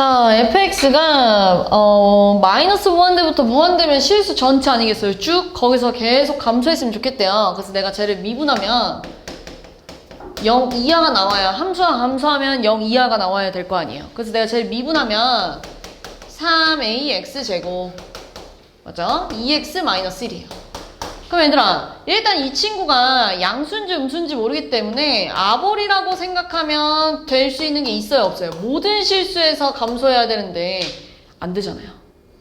자, fx가 마이너스 무한대부터 무한대면 실수 전체 아니겠어요? 쭉 거기서 계속 감소했으면 좋겠대요. 그래서 내가 쟤를 미분하면 0 이하가 나와야 함수와 감소하면 0 이하가 나와야 될 거 아니에요. 그래서 내가 쟤를 미분하면 3ax제곱 맞죠? 2x-1이에요. 그럼 얘들아 일단 이 친구가 양수인지 음수인지 모르기 때문에 아볼이라고 생각하면 될 수 있는 게 있어요 없어요? 모든 실수에서 감소해야 되는데 안 되잖아요.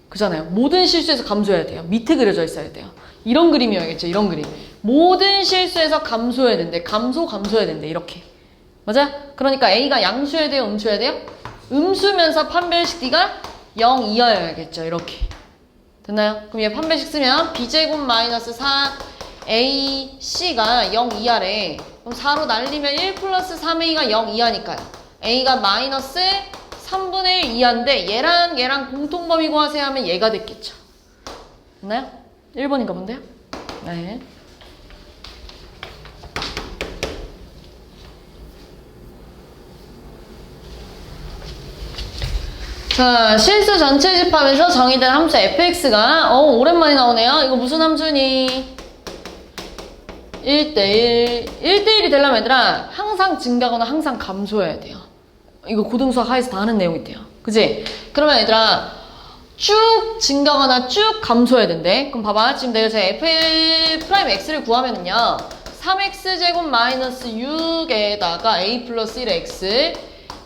그잖아요. 모든 실수에서 감소해야 돼요. 밑에 그려져 있어야 돼요. 이런 그림이어야겠죠. 이런 그림. 모든 실수에서 감소해야 된대. 감소해야 된대. 이렇게. 맞아? 그러니까 A가 양수여야 돼요? 음수여야 돼요? 음수면서 판별식 D가 0 이하여야겠죠. 이렇게. 됐나요? 그럼 얘 판별식 쓰면 b제곱 마이너스 4ac가 0 이하래. 그럼 4로 날리면 1 플러스 3a가 0 이하니까요. a가 마이너스 3분의 1 이하인데 얘랑 공통범위 구하세요 하면 얘가 됐겠죠. 됐나요? 1번인가 본데요? 네. 자, 실수 전체 집합에서 정의된 함수 fx가 오랜만에 나오네요. 이거 무슨 함수니? 1대1. 1대1이 되려면 얘들아 항상 증가하거나 항상 감소해야 돼요. 이거 고등수학 하에서 다 하는 내용인데요. 그치? 그러면 얘들아 쭉 증가하거나 쭉 감소해야 된대. 그럼 봐봐. 지금 내가 제 f'x를 구하면은요 3x제곱 마이너스 6에다가 a 플러스 1x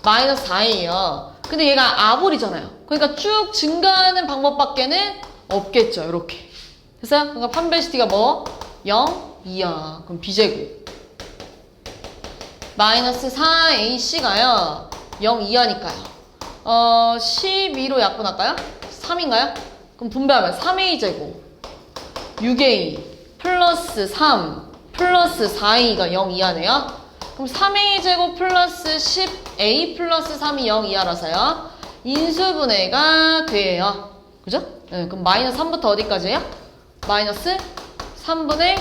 마이너스 4a요. 근데 얘가 아볼이잖아요. 그러니까 쭉 증가하는 방법밖에는 없겠죠. 이렇게. 됐어요? 그러니까 판별식 D가 뭐? 0 이하. 그럼 b제곱 마이너스 4ac가요 0 이하니까요. 12로 약분할까요? 3인가요? 그럼 분배하면 3a제곱 6a 플러스 3 플러스 4a가 0 이하네요. 그럼 3a제곱 플러스 10a 플러스 3이 0 이하라서요. 인수분해가 돼요. 그죠? 네, 그럼 마이너스 3부터 어디까지예요? 마이너스 3분의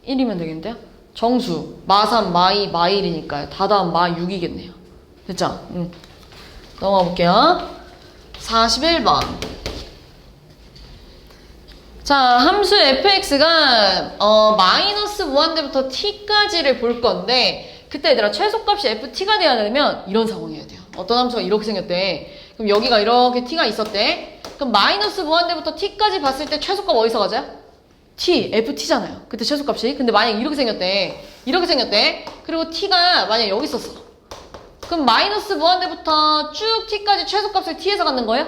1이면 되겠는데요? 정수 마3, 마2, 마1이니까요. 다 더하면 마6이겠네요. 됐죠? 넘어가 볼게요. 41번. 자, 함수 fx가 마이너스 무한대부터 t까지를 볼 건데 그때 얘들아 최소값이 ft가 돼야 되면 이런 상황이어야 돼요. 어떤 함수가 이렇게 생겼대. 그럼 여기가 이렇게 t가 있었대. 그럼 마이너스 무한대부터 t까지 봤을 때 최소값 어디서 가져요? t, ft잖아요. 그때 최소값이. 근데 만약 이렇게 생겼대. 이렇게 생겼대. 그리고 t가 만약 여기 있었어. 그럼 마이너스 무한대부터 쭉 t까지 최소값을 t에서 갖는 거예요?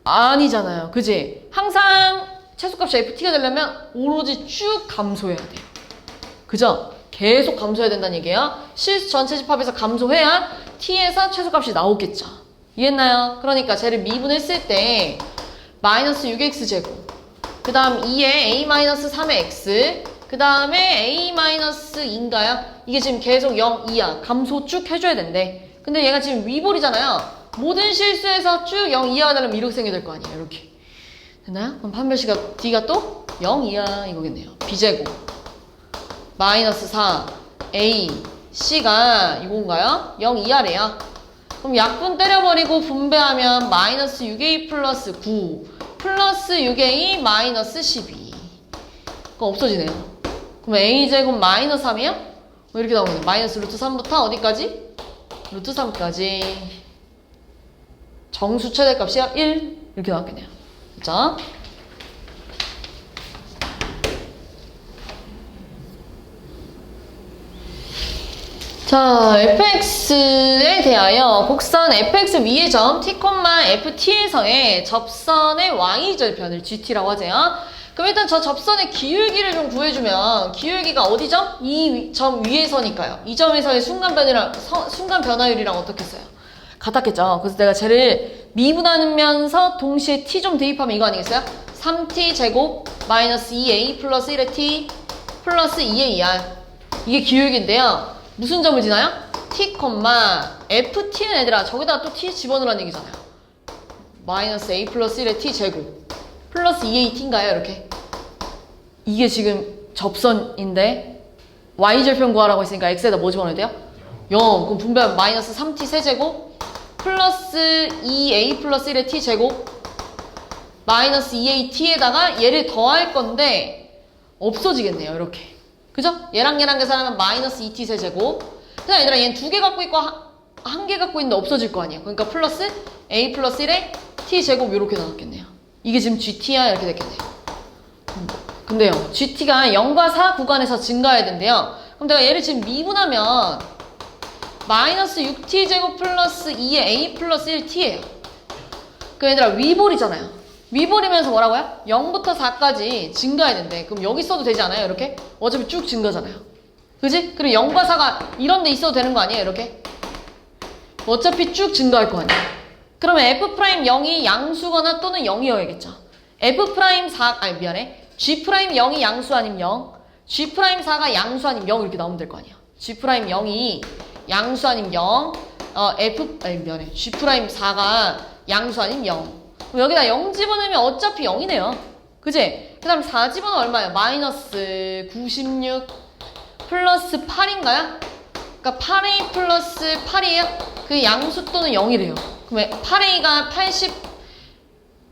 아니잖아요. 그지? 항상 최소값이 ft가 되려면 오로지 쭉 감소해야 돼요. 그죠? 계속 감소해야 된다는 얘기예요. 실수 전체 집합에서 감소해야 t에서 최소값이 나오겠죠. 이해했나요? 그러니까 쟤를 미분했을 때 마이너스 6x제곱 그 다음 2에 a-3의 x 그 다음에 a-2인가요? 이게 지금 계속 0 이하 감소 쭉 해줘야 된대. 근데 얘가 지금 위볼이잖아요. 모든 실수에서 쭉 0 이하가 되려면 이렇게 생겨야 될 거 아니에요. 이렇게. 됐나요? 그럼 판별식가 D가 또 0 이하 이거겠네요. b제곱 마이너스 4 A C가 이건가요? 0 이하래요. 그럼 약분 때려버리고 분배하면 마이너스 6A 플러스 9 플러스 6A 마이너스 12 그거 없어지네요. 그럼 A제곱 마이너스 3이요? 이렇게 나오거든요. 마이너스 루트 3부터 어디까지? 루트 3까지 정수 최대값이요? 1 이렇게 나왔겠네요. 그쵸? 자, fx에 대하여 곡선 fx 위의 점 t, ft에서의 접선의 y절편을 gt라고 하세요. 그럼 일단 저 접선의 기울기를 좀 구해주면 기울기가 어디죠? 이 점 위에서니까요. 이 점에서의 순간 변화율이랑 어떻게 써요? 같았겠죠. 그래서 내가 쟤를 미분하면서 동시에 t 좀 대입하면 이거 아니겠어요? 3t 제곱 마이너스 2a 플러스 1의 t 플러스 2ar 이게 기울기인데요. 무슨 점을 지나요? t, ft는 얘들아 저기다가 또 t 집어넣으라는 얘기잖아요. 마이너스 a 플러스 1의 t 제곱 플러스 2at인가요? 이렇게. 이게 지금 접선인데 y절편 구하라고 했으니까 x에다 뭐 집어넣어야 돼요? 0. 그럼 분배하면 마이너스 3t 세제곱 플러스 2a 플러스 1의 t제곱 마이너스 2at에다가 얘를 더할 건데 없어지겠네요. 이렇게. 그죠? 얘랑 계산하면 마이너스 2t 세제곱. 그다음 얘들아 얘는 두 개 갖고 있고 한 개 갖고 있는데 없어질 거 아니에요. 그러니까 플러스 a 플러스 1의 t제곱 이렇게 나왔겠네요. 이게 지금 gt야 이렇게 됐겠네요. 근데요. gt가 0과 4 구간에서 증가해야 된대요. 그럼 내가 얘를 지금 미분하면 마이너스 6t제곱 플러스 2의 a 플러스 1t예요. 그 얘들아 위볼이잖아요. 위볼이면서 뭐라고요? 0부터 4까지 증가해야 된대. 그럼 여기 써도 되지 않아요? 이렇게? 어차피 쭉 증가잖아요. 그지? 그리고 0과 4가 이런 데 있어도 되는 거 아니에요? 이렇게? 어차피 쭉 증가할 거 아니에요? 그러면 F'0이 양수거나 또는 0이어야겠죠. F'4, 아니 미안해. G'0이 양수 아니면 0. G'4가 양수 아니면 0 이렇게 나오면 될 거 아니에요. G'0이 양수 아니면 0. 아니 미안해. G'4가 양수 아니면 0. 그럼 여기다 0 집어넣으면 어차피 0이네요. 그치? 그 다음 4 집어넣으면 얼마예요? 마이너스 96 플러스 8인가요? 그러니까 8a 플러스 8이에요? 그 양수 또는 0이래요. 그럼 8a가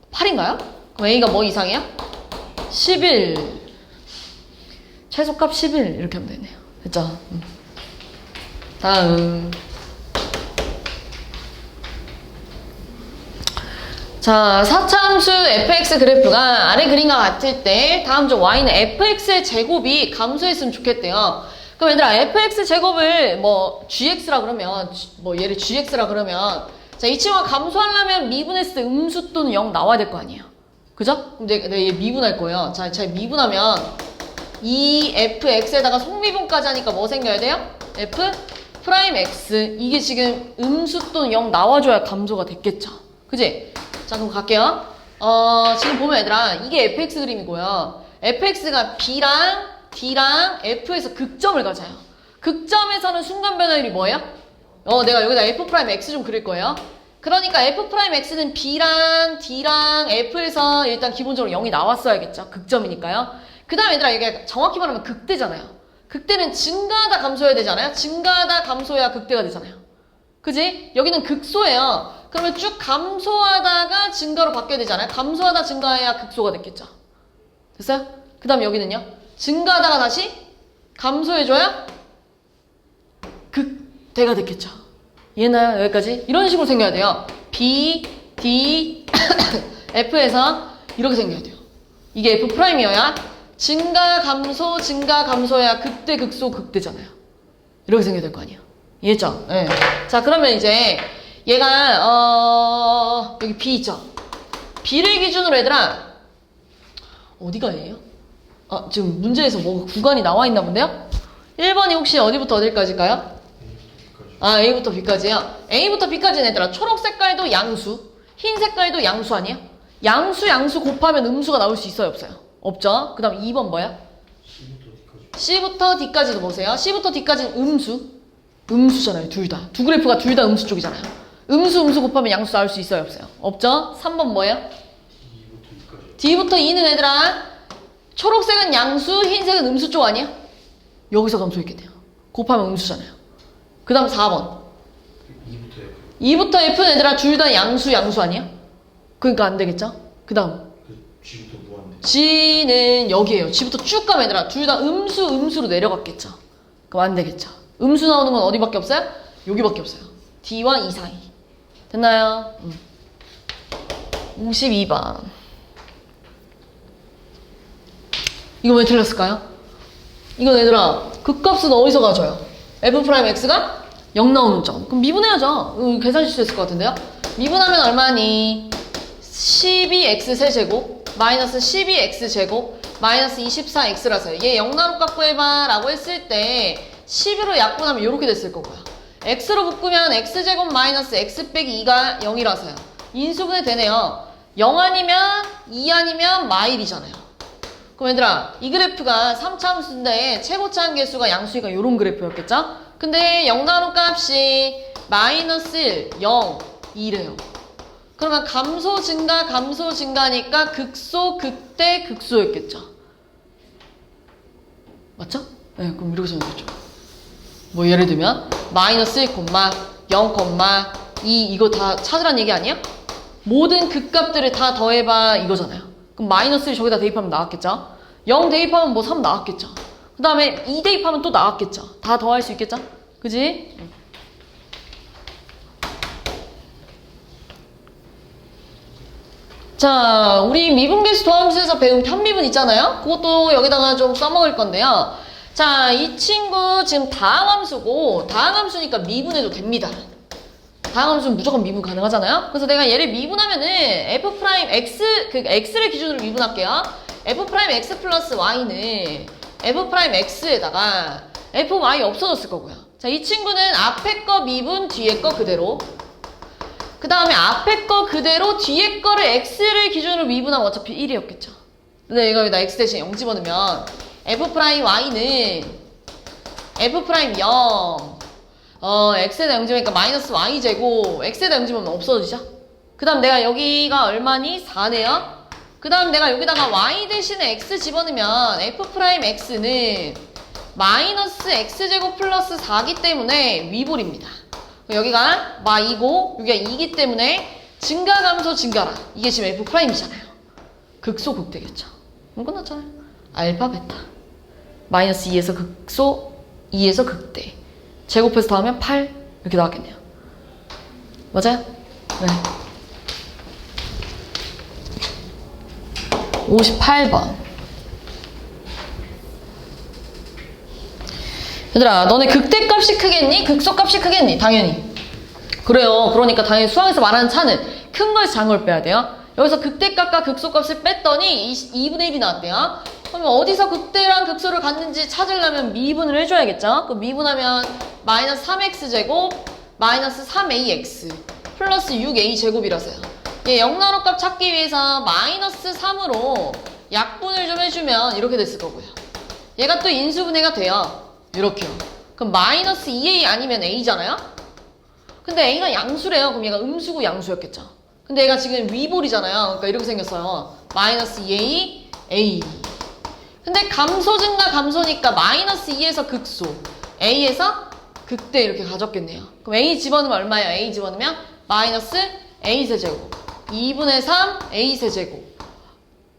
88인가요? 그럼 a가 뭐 이상이에요? 11. 최소값 11 이렇게 하면 되네요. 됐죠? 다음. 자, 4차 함수 fx 그래프가 아래 그림과 같을 때 다음 중 y는 fx의 제곱이 감소했으면 좋겠대요. 그럼 얘들아 fx 제곱을 뭐 gx라 그러면 뭐 얘를 gx라 그러면 자, 이 친구가 감소하려면 미분했을 때 음수 또는 0 나와야 될 거 아니에요. 그죠? 그럼 내가 얘 미분할 거예요. 자, 미분하면 이 fx에다가 속미분까지 하니까 뭐 생겨야 돼요? f 프라임 x 이게 지금 음수 또는 0 나와줘야 감소가 됐겠죠. 그지? 자, 그럼 갈게요. 지금 보면 얘들아, 이게 fx 그림이고요. fx가 b랑 d랑 f에서 극점을 가져요. 극점에서는 순간 변화율이 뭐예요? 내가 여기다 f'x 좀 그릴 거예요. 그러니까 f'x는 b랑 d랑 f에서 일단 기본적으로 0이 나왔어야겠죠. 극점이니까요. 그 다음에 얘들아, 이게 정확히 말하면 극대잖아요. 극대는 증가하다 감소해야 되잖아요. 증가하다 감소해야 극대가 되잖아요. 그지? 여기는 극소예요. 그러면 쭉 감소하다가 증가로 바뀌어야 되잖아요. 감소하다 증가해야 극소가 됐겠죠. 됐어요? 그 다음 여기는요. 증가하다가 다시 감소해줘야 극대가 됐겠죠. 이해나요? 여기까지? 이런 식으로 생겨야 돼요. B, D, F에서 이렇게 생겨야 돼요. 이게 F'이어야 증가, 감소해야 극대, 극소, 극대잖아요. 이렇게 생겨야 될 거 아니에요. 이해했죠? 네. 자, 그러면 이제 얘가 여기 B 있죠? B를 기준으로 얘들아 어디가 A예요? 지금 문제에서 뭐 구간이 나와 있나 본데요? 1번이 혹시 어디부터 어디까지일까요? A부터 B까지요. A부터 B까지는 얘들아 초록 색깔도 양수, 흰 색깔도 양수 아니에요? 양수 곱하면 음수가 나올 수 있어요? 없어요? 없죠? 그 다음 2번 뭐야? C부터 D까지도 보세요. C부터 D까지는 음수잖아요. 둘 다. 두 그래프가 둘 다 음수 쪽이잖아요. 음수 곱하면 양수 나올 수 있어요? 없어요? 없죠? 3번 뭐예요? D부터 E는 얘들아 초록색은 양수, 흰색은 음수 쪽 아니야? 여기서 감소했겠네요. 곱하면 음수잖아요. 그 다음 4번 2부터 F는 얘들아 둘 다 양수 아니야? 그러니까 안 되겠죠? 그 다음 G부터 무한대. G는 여기에요. G부터 쭉 가면 얘들아 둘 다 음수로 내려갔겠죠? 그럼 안 되겠죠? 음수 나오는 건 어디밖에 없어요? 여기밖에 없어요. D와 E 사이. 됐나요? 52번. 이거 왜 틀렸을까요? 이건 얘들아 극값은 어디서 가져요? F'X가 0 나오는 점. 그럼 미분해야죠. 계산 실수했을 것 같은데요? 미분하면 얼마니? 12x 세제곱 마이너스 12x제곱 마이너스 24x라서요. 얘 0 나올 값 구해봐 라고 했을 때 12로 약분하면 이렇게 됐을 거고요. x로 묶으면 x제곱 마이너스 x 빼기 2가 0이라서요. 인수분해 되네요. 0 아니면 2 아니면 마일이잖아요. 그럼 얘들아 이 그래프가 3차 함수인데 최고차 한계수가 양수니까 이런 그래프였겠죠? 근데 0 나오는 값이 마이너스 1, 0, 2래요. 그러면 감소 증가니까 극소, 극대, 극소였겠죠? 맞죠? 네, 그럼 이렇게 생각했죠. 뭐 예를 들면 마이너스 1, 0, 이거 다 찾으란 얘기 아니야? 모든 극값들을 다 더해봐 이거잖아요. 그럼 마이너스를 저기다 대입하면 나왔겠죠? 0 대입하면 뭐 3 나왔겠죠? 그 다음에 2 대입하면 또 나왔겠죠? 다 더할 수 있겠죠? 그지? 자, 우리 미분계수 도함수에서 배운 편미분 있잖아요? 그것도 여기다가 좀 써먹을 건데요. 자, 이 친구 지금 다항함수고 다항함수니까 미분해도 됩니다. 다항함수는 무조건 미분 가능하잖아요? 그래서 내가 얘를 미분하면은 F'X, X를 기준으로 미분할게요. F'X 플러스 Y는 F'X에다가 Fy 없어졌을 거고요. 자, 이 친구는 앞에 거 미분, 뒤에 거 그대로. 그 다음에 앞에 거 그대로 뒤에 거를 X를 기준으로 미분하면 어차피 1이었겠죠. 근데 이거 여기다 X 대신 0 집어넣으면 F'Y는 F'0 X에다 0 집으니까 마이너스 Y제곱 X에다 0 집으면 없어지죠? 그 다음 내가 여기가 얼마니? 4네요? 그 다음 내가 여기다가 Y 대신에 X 집어넣으면 F'X는 마이너스 X제곱 플러스 4기 때문에 위볼입니다. 여기가 마이고 여기가 2기 때문에 증가 감소 증가라. 이게 지금 F'이잖아요. 극소 극대겠죠. 그럼 끝났잖아요. 알파 베타 마이너스 2에서 극소 2에서 극대 제곱해서 더하면 8 이렇게 나왔겠네요. 맞아요? 네. 58번. 얘들아, 너네 극대값이 크겠니? 극소값이 크겠니? 당연히. 그래요. 그러니까 당연히 수학에서 말하는 차는 큰 거에서 작은 걸 빼야 돼요. 여기서 극대값과 극소값을 뺐더니 2분의 1이 나왔대요. 그러면 어디서 극대랑 극소를 갖는지 찾으려면 미분을 해줘야겠죠? 그럼 미분하면 마이너스 3x제곱 마이너스 3ax 플러스 6a제곱이라서요. 얘 0나노값 찾기 위해서 마이너스 3으로 약분을 좀 해주면 이렇게 됐을 거고요. 얘가 또 인수분해가 돼요. 이렇게요. 그럼 마이너스 2a 아니면 a잖아요? 근데 a가 양수래요. 그럼 얘가 음수고 양수였겠죠. 근데 얘가 지금 위볼이잖아요. 그러니까 이렇게 생겼어요. 마이너스 2a, a. 근데 감소 증가 감소니까 마이너스 2에서 극소, a에서 극대 이렇게 가졌겠네요. 그럼 a 집어넣으면 얼마예요? a 집어넣으면 마이너스 a 세제곱 2분의 3 a 세제곱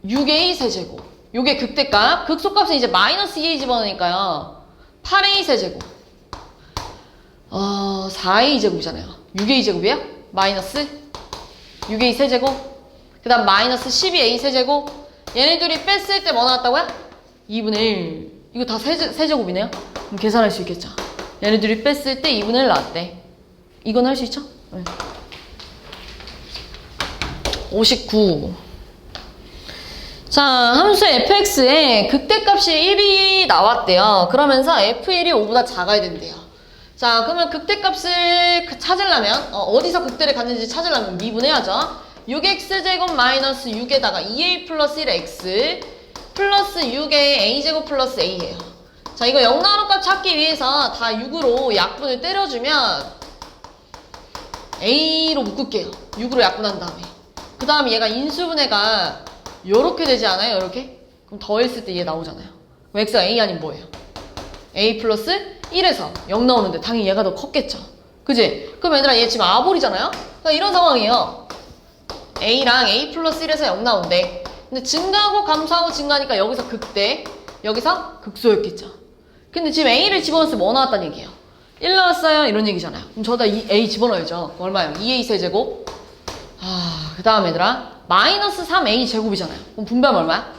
6a 세제곱. 요게 극대값. 극소값은 이제 마이너스 2a 집어넣으니까요. 8a 세제곱 4a 제곱이잖아요. 6a 제곱이에요? 마이너스 6a 세제곱 그 다음 마이너스 12a 세제곱. 얘네들이 뺐을 때 뭐 나왔다고요? 2분의 1. 이거 다 세제곱이네요. 그럼 계산할 수 있겠죠. 얘네들이 뺐을 때 2분의 1 나왔대. 이건 할 수 있죠? 네. 59. 자, 함수 fx에 극대값이 1이 나왔대요. 그러면서 f1이 5보다 작아야 된대요. 자, 그러면 극대값을 찾으려면 어디서 극대를 갖는지 찾으려면 미분해야죠. 6x제곱 마이너스 6에다가 2a 플러스 1x 플러스 6에 a제곱 플러스 a예요. 자, 이거 0나노값 찾기 위해서 다 6으로 약분을 때려주면 a로 묶을게요. 6으로 약분한 다음에. 그 다음에 얘가 인수분해가 요렇게 되지 않아요? 요렇게? 그럼 더했을 때 얘 나오잖아요. 그럼 x가 a 아니면 뭐예요? a 플러스 1에서 0 나오는데 당연히 얘가 더 컸겠죠. 그지? 그럼 얘들아 얘 지금 아볼이잖아요? 그러니까 이런 상황이에요. a랑 a 플러스 1에서 0 나온대. 근데 증가하고 감소하고 증가하니까 여기서 극대, 여기서 극소였겠죠. 근데 지금 a를 집어넣었을 때 뭐 나왔다는 얘기예요? 1 나왔어요? 이런 얘기잖아요. 그럼 저다 a 집어넣어야죠. 그럼 얼마예요? 2a 세제곱. 그 다음 얘들아 마이너스 3a 제곱이잖아요. 그럼 분배하면 얼마야?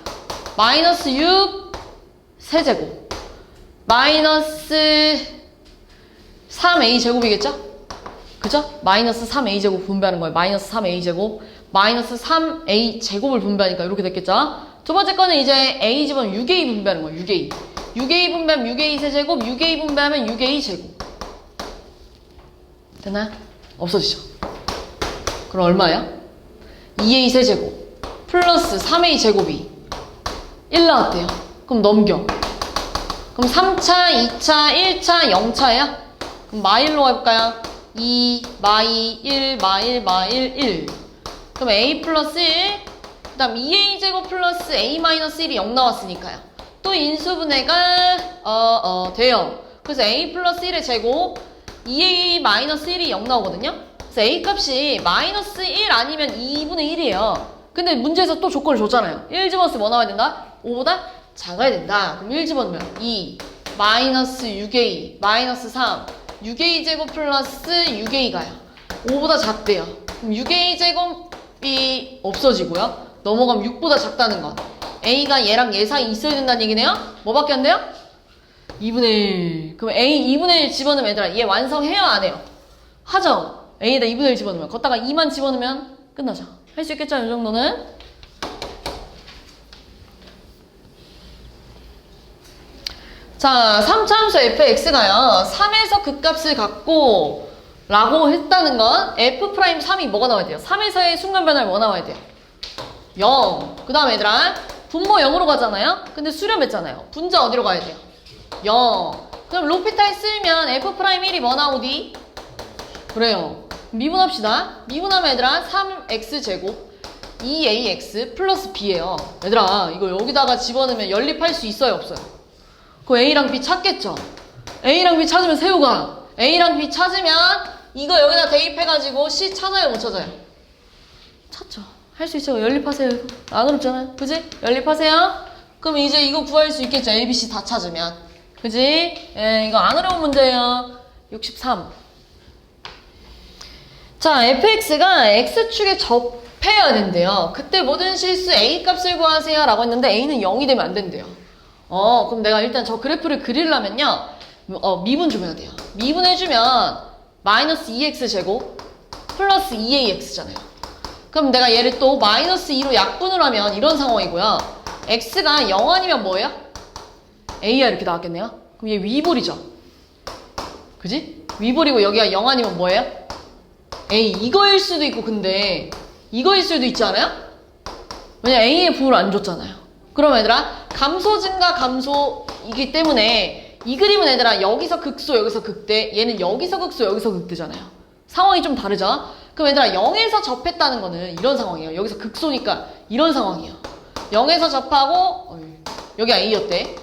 마이너스 6 세제곱 마이너스 3a 제곱이겠죠? 그죠? 마이너스 3a 제곱 분배하는 거예요. 마이너스 3a 제곱 마이너스 3a 제곱을 분배하니까 이렇게 됐겠죠? 두 번째 거는 이제 a 집어넣으면 6a 분배하는 거예요. 6a 6a 분배하면 6a 세제곱 6a 분배하면 6a 제곱 됐나요? 없어지죠? 그럼 얼마예요? 2a 세제곱 플러스 3a 제곱이 1 나왔대요. 그럼 넘겨. 그럼 3차, 2차, 1차, 0차예요? 그럼 마일로 해볼까요? 2, 마이, 1, 마일, 마일, 1. 그럼 a 플러스 1, 그 다음 2a 제곱 플러스 a 마이너스 1이 0 나왔으니까요. 또 인수분해가 돼요. 그래서 a 플러스 1의 제곱 2a 마이너스 1이 0 나오거든요. 그래서 A 값이 마이너스 1 아니면 2분의 1이에요. 근데 문제에서 또 조건을 줬잖아요. 1 집어넣으면 뭐 나와야 된다? 5보다 작아야 된다. 그럼 1 집어넣으면 2 마이너스 6A 마이너스 3 6A 제곱 플러스 6A가요. 5보다 작대요. 그럼 6A 제곱이 없어지고요. 넘어가면 6보다 작다는 건 A가 얘랑 얘 사이 있어야 된다는 얘기네요. 뭐밖에 안 돼요? 2분의 1. 그럼 A 2분의 1 집어넣으면 얘들아 얘 완성해요 안 해요? 하죠. A에다 2분의 1 집어넣으면 걷다가 2만 집어넣으면 끝나죠. 할 수 있겠죠? 이 정도는. 자, 3차 함수 fx가요 3에서 극값을 갖고 라고 했다는 건 f'3이 뭐가 나와야 돼요? 3에서의 순간 변화를 뭐 나와야 돼요? 0. 그 다음에 얘들아 분모 0으로 가잖아요? 근데 수렴했잖아요. 분자 어디로 가야 돼요? 0. 그럼 로피탈 쓰면 f'1이 뭐 나오디? 그래요. 미분합시다. 미분하면 얘들아 3x제곱 2ax 플러스 b예요. 얘들아 이거 여기다가 집어넣으면 연립할 수 있어요 없어요? 그럼 a랑 b 찾겠죠? a랑 b 찾으면 세우가 a랑 b 찾으면 이거 여기다 대입해가지고 c 찾아요 못 찾아요? 찾죠. 할 수 있죠. 연립하세요. 이거. 안 어렵잖아요. 그지? 연립하세요. 그럼 이제 이거 구할 수 있겠죠. A, B, C 다 찾으면. 그지? 예, 이거 안 어려운 문제예요. 63. 자, fx가 x축에 접해야 된대요. 그때 모든 실수 a 값을 구하세요 라고 했는데 a는 0이 되면 안 된대요. 그럼 내가 일단 저 그래프를 그리려면요. 미분 좀 해야 돼요. 미분해주면 마이너스 2x 제곱 플러스 2ax잖아요. 그럼 내가 얘를 또 마이너스 2로 약분을 하면 이런 상황이고요. x가 0 아니면 뭐예요? a야 이렇게 나왔겠네요. 그럼 얘 위볼이죠. 그지? 위볼이고 여기가 0 아니면 뭐예요? a 이거일 수도 있고 근데 이거일 수도 있지 않아요? 왜냐 a의 부호를 안 줬잖아요. 그럼 얘들아 감소 증가 감소이기 때문에 이 그림은 얘들아 여기서 극소 여기서 극대 얘는 여기서 극소 여기서 극대잖아요. 상황이 좀 다르죠? 그럼 얘들아 0에서 접했다는 거는 이런 상황이에요. 여기서 극소니까 이런 상황이에요. 0에서 접하고 여기가 A였대.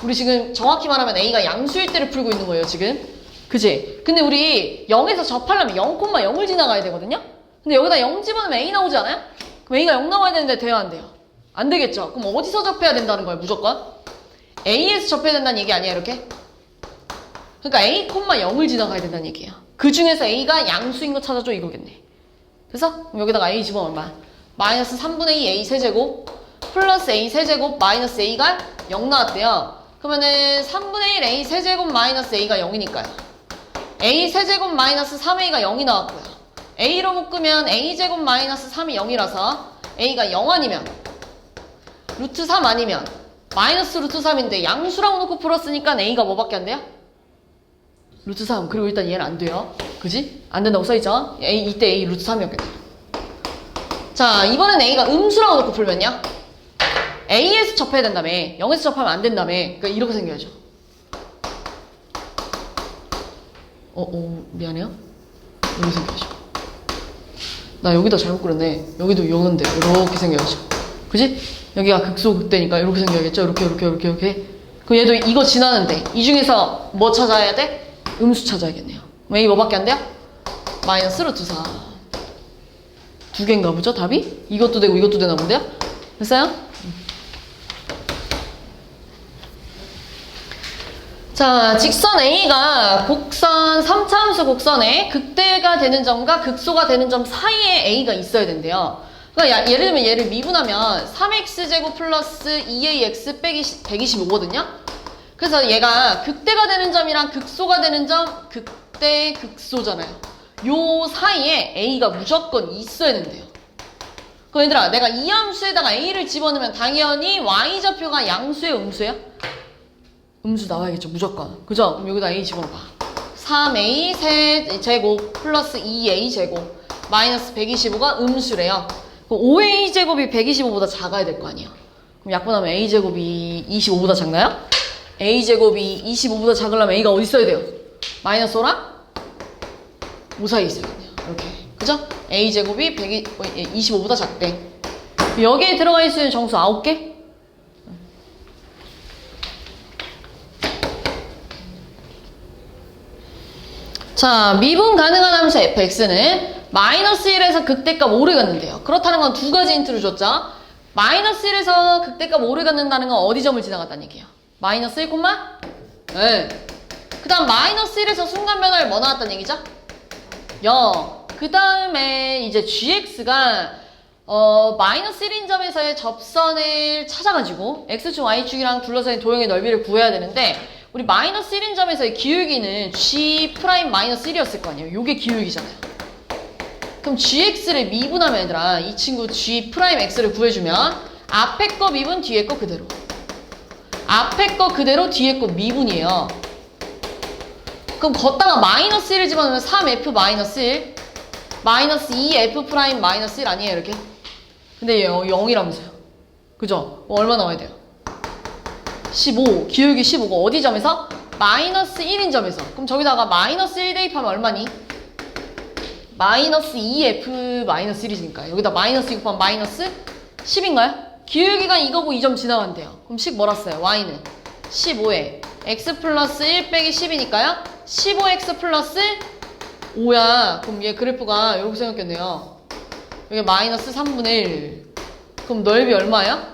우리 지금 정확히 말하면 A가 양수일 때를 풀고 있는 거예요 지금. 그지? 근데 우리 0에서 접하려면 0,0을 지나가야 되거든요. 근데 여기다 0 집어넣으면 A 나오지 않아요? 그럼 A가 0 나와야 되는데 돼요 안 돼요? 안 되겠죠. 그럼 어디서 접해야 된다는 거예요 무조건? A에서 접해야 된다는 얘기 아니야 이렇게? 그러니까 A,0을 지나가야 된다는 얘기예요. 그 중에서 A가 양수인 거 찾아줘 이거겠네. 그래서 여기다가 A 집어넣으면 얼마? 마이너스 3분의 2 A 세제곱 플러스 A 세제곱 마이너스 A가 0 나왔대요. 그러면은 3분의 1 A 세제곱 마이너스 A가 0이니까요. A 세제곱 마이너스 3A가 0이 나왔고요. A로 묶으면 A 제곱 마이너스 3이 0이라서 A가 0 아니면 루트 3 아니면 마이너스 루트 3인데 양수라고 놓고 풀었으니까 A가 뭐밖에 안 돼요? 루트 3. 그리고 일단 얘는 안 돼요. 그지? 안 된다고 써있죠? 이때 A 루트 3이었겠네. 자, 이번엔 A가 음수라고 놓고 풀면요. A에서 접해야 된다며. 0에서 접하면 안 된다며. 그러니까 이렇게 생겨야죠. 미안해요. 이렇게 생겨야죠. 나 여기다 잘못 그렸네. 여기도 0인데 이렇게 생겨야죠. 그지? 여기가 극소 극대니까 이렇게 생겨야겠죠? 이렇게. 그럼 얘도 이거 지나는데 이 중에서 뭐 찾아야 돼? 음수 찾아야겠네요. 그럼 A 뭐밖에 안 돼요? 마이너스 루트 4. 두 개인가 보죠 답이? 이것도 되고 이것도 되나 본데요? 됐어요? 자, 직선 A가 곡선 3차 함수 곡선에 극대가 되는 점과 극소가 되는 점 사이에 A가 있어야 된대요. 그러니까 예를 들면 얘를 미분하면 3x제곱 플러스 2ax 빼기 125거든요. 그래서 얘가 극대가 되는 점이랑 극소가 되는 점, 극대, 극소잖아요. 요 사이에 A가 무조건 있어야 된대요. 그럼 얘들아, 내가 이 함수에다가 A를 집어넣으면 당연히 Y좌표가 양수예요, 음수예요? 음수 나와야겠죠, 무조건. 그죠? 그럼 여기다 A 집어넣어봐. 3A 세제곱 플러스 2A 제곱 마이너스 125가 음수래요. 그럼 5A 제곱이 125보다 작아야 될 거 아니에요. 그럼 약분하면 A 제곱이 25보다 작나요? A 제곱이 25보다 작으려면 A가 어디 있어야 돼요? 마이너스 5랑 5 사이에 있어야겠네요. 이렇게. 그죠? A 제곱이 25보다 작대. 여기에 들어가 있을 정수 9개? 자, 미분 가능한 함수 fx는 마이너스 1에서 극대값 5를 갖는데요. 그렇다는 건 두 가지 힌트를 줬죠. 마이너스 1에서 극대값 5를 갖는다는 건 어디 점을 지나갔다는 얘기예요? 마이너스 1, 네. 그 다음 마이너스 1에서 순간 변화를 뭐 나왔다는 얘기죠? 0. 그 다음에 이제 gx가 마이너스 1인 점에서의 접선을 찾아가지고 x축, y축이랑 둘러싸인 도형의 넓이를 구해야 되는데 우리 마이너스 1인 점에서의 기울기는 g 프라임 마이너스 1이었을 거 아니에요. 요게 기울기잖아요. 그럼 gx를 미분하면 얘들아 이 친구 g 프라임 x를 구해주면 앞에 거 미분 뒤에 거 그대로, 앞에 거 그대로 뒤에 거 미분이에요. 그럼 걷다가 마이너스 1을 집어넣으면 3f 마이너스 1 마이너스 2f 프라임 마이너스 1 아니에요 이렇게? 근데 얘 0이라면서요. 그죠? 얼마 나와야 돼요? 15. 기울기 15가 어디 점에서? 마이너스 1인 점에서. 그럼 저기다가 마이너스 1 대입하면 얼마니? 마이너스 2f 마이너스 1이니까 여기다 마이너스 2 곱하면 마이너스 10인가요? 기울기가 이거고 이 점 지나간대요. 그럼 10 뭐라 써요? y는 15에 x 플러스 1 빼기 10이니까요 15x 플러스 5야. 그럼 얘 그래프가 이렇게 생겼겠네요. 여기 마이너스 3분의 1. 그럼 넓이 얼마야?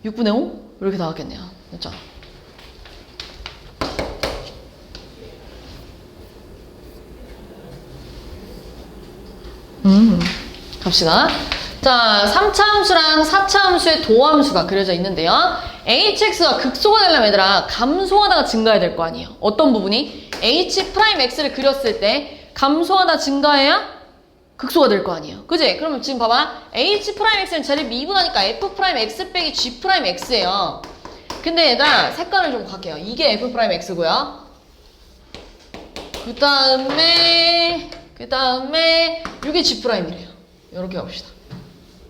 6분의 5? 이렇게 나왔겠네요. 됐죠? 갑시다. 자, 3차 함수랑 4차 함수의 도함수가 그려져 있는데요. hx가 극소가 되려면 얘들아 감소하다가 증가해야 될 거 아니에요. 어떤 부분이? h 프라임 x를 그렸을 때 감소하다 증가해야 극소가 될 거 아니에요. 그지? 그러면 지금 봐봐. h 프라임 x는 쟤를 미분하니까 f 프라임 x 빼기 g 프라임 x예요. 근데 얘들아 색깔을 좀 갈게요. 이게 f 프라임 x고요. 그 다음에 이게 g 프라임이래요. 이렇게 갑시다.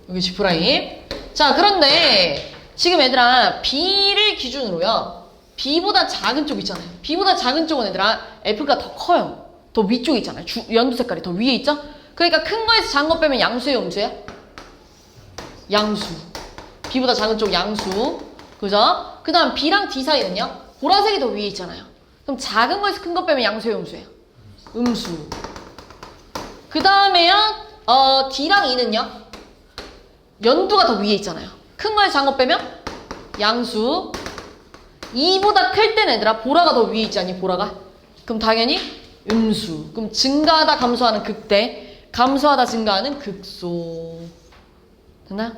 여기 g 프라임. 자, 그런데 지금 얘들아 b를 기준으로요. b보다 작은 쪽 있잖아요. b보다 작은 쪽은 얘들아 f가 더 커요. 더 위쪽에 있잖아요. 연두 색깔이 더 위에 있죠? 그러니까 큰 거에서 작은 거 빼면 양수예요, 음수예요? 양수. b보다 작은 쪽 양수. 그죠? 그 다음 b랑 d 사이는요? 보라색이 더 위에 있잖아요. 그럼 작은 거에서 큰 거 빼면 양수예요, 음수예요? 음수. 그 다음에요, d랑 e는요? 연두가 더 위에 있잖아요. 큰 거에서 작은 거 빼면 양수. 2보다 클 때는 얘들아 보라가 더 위에 있지 않니? 보라가. 그럼 당연히 음수. 그럼 증가하다 감소하는 극대, 감소하다 증가하는 극소. 됐나요?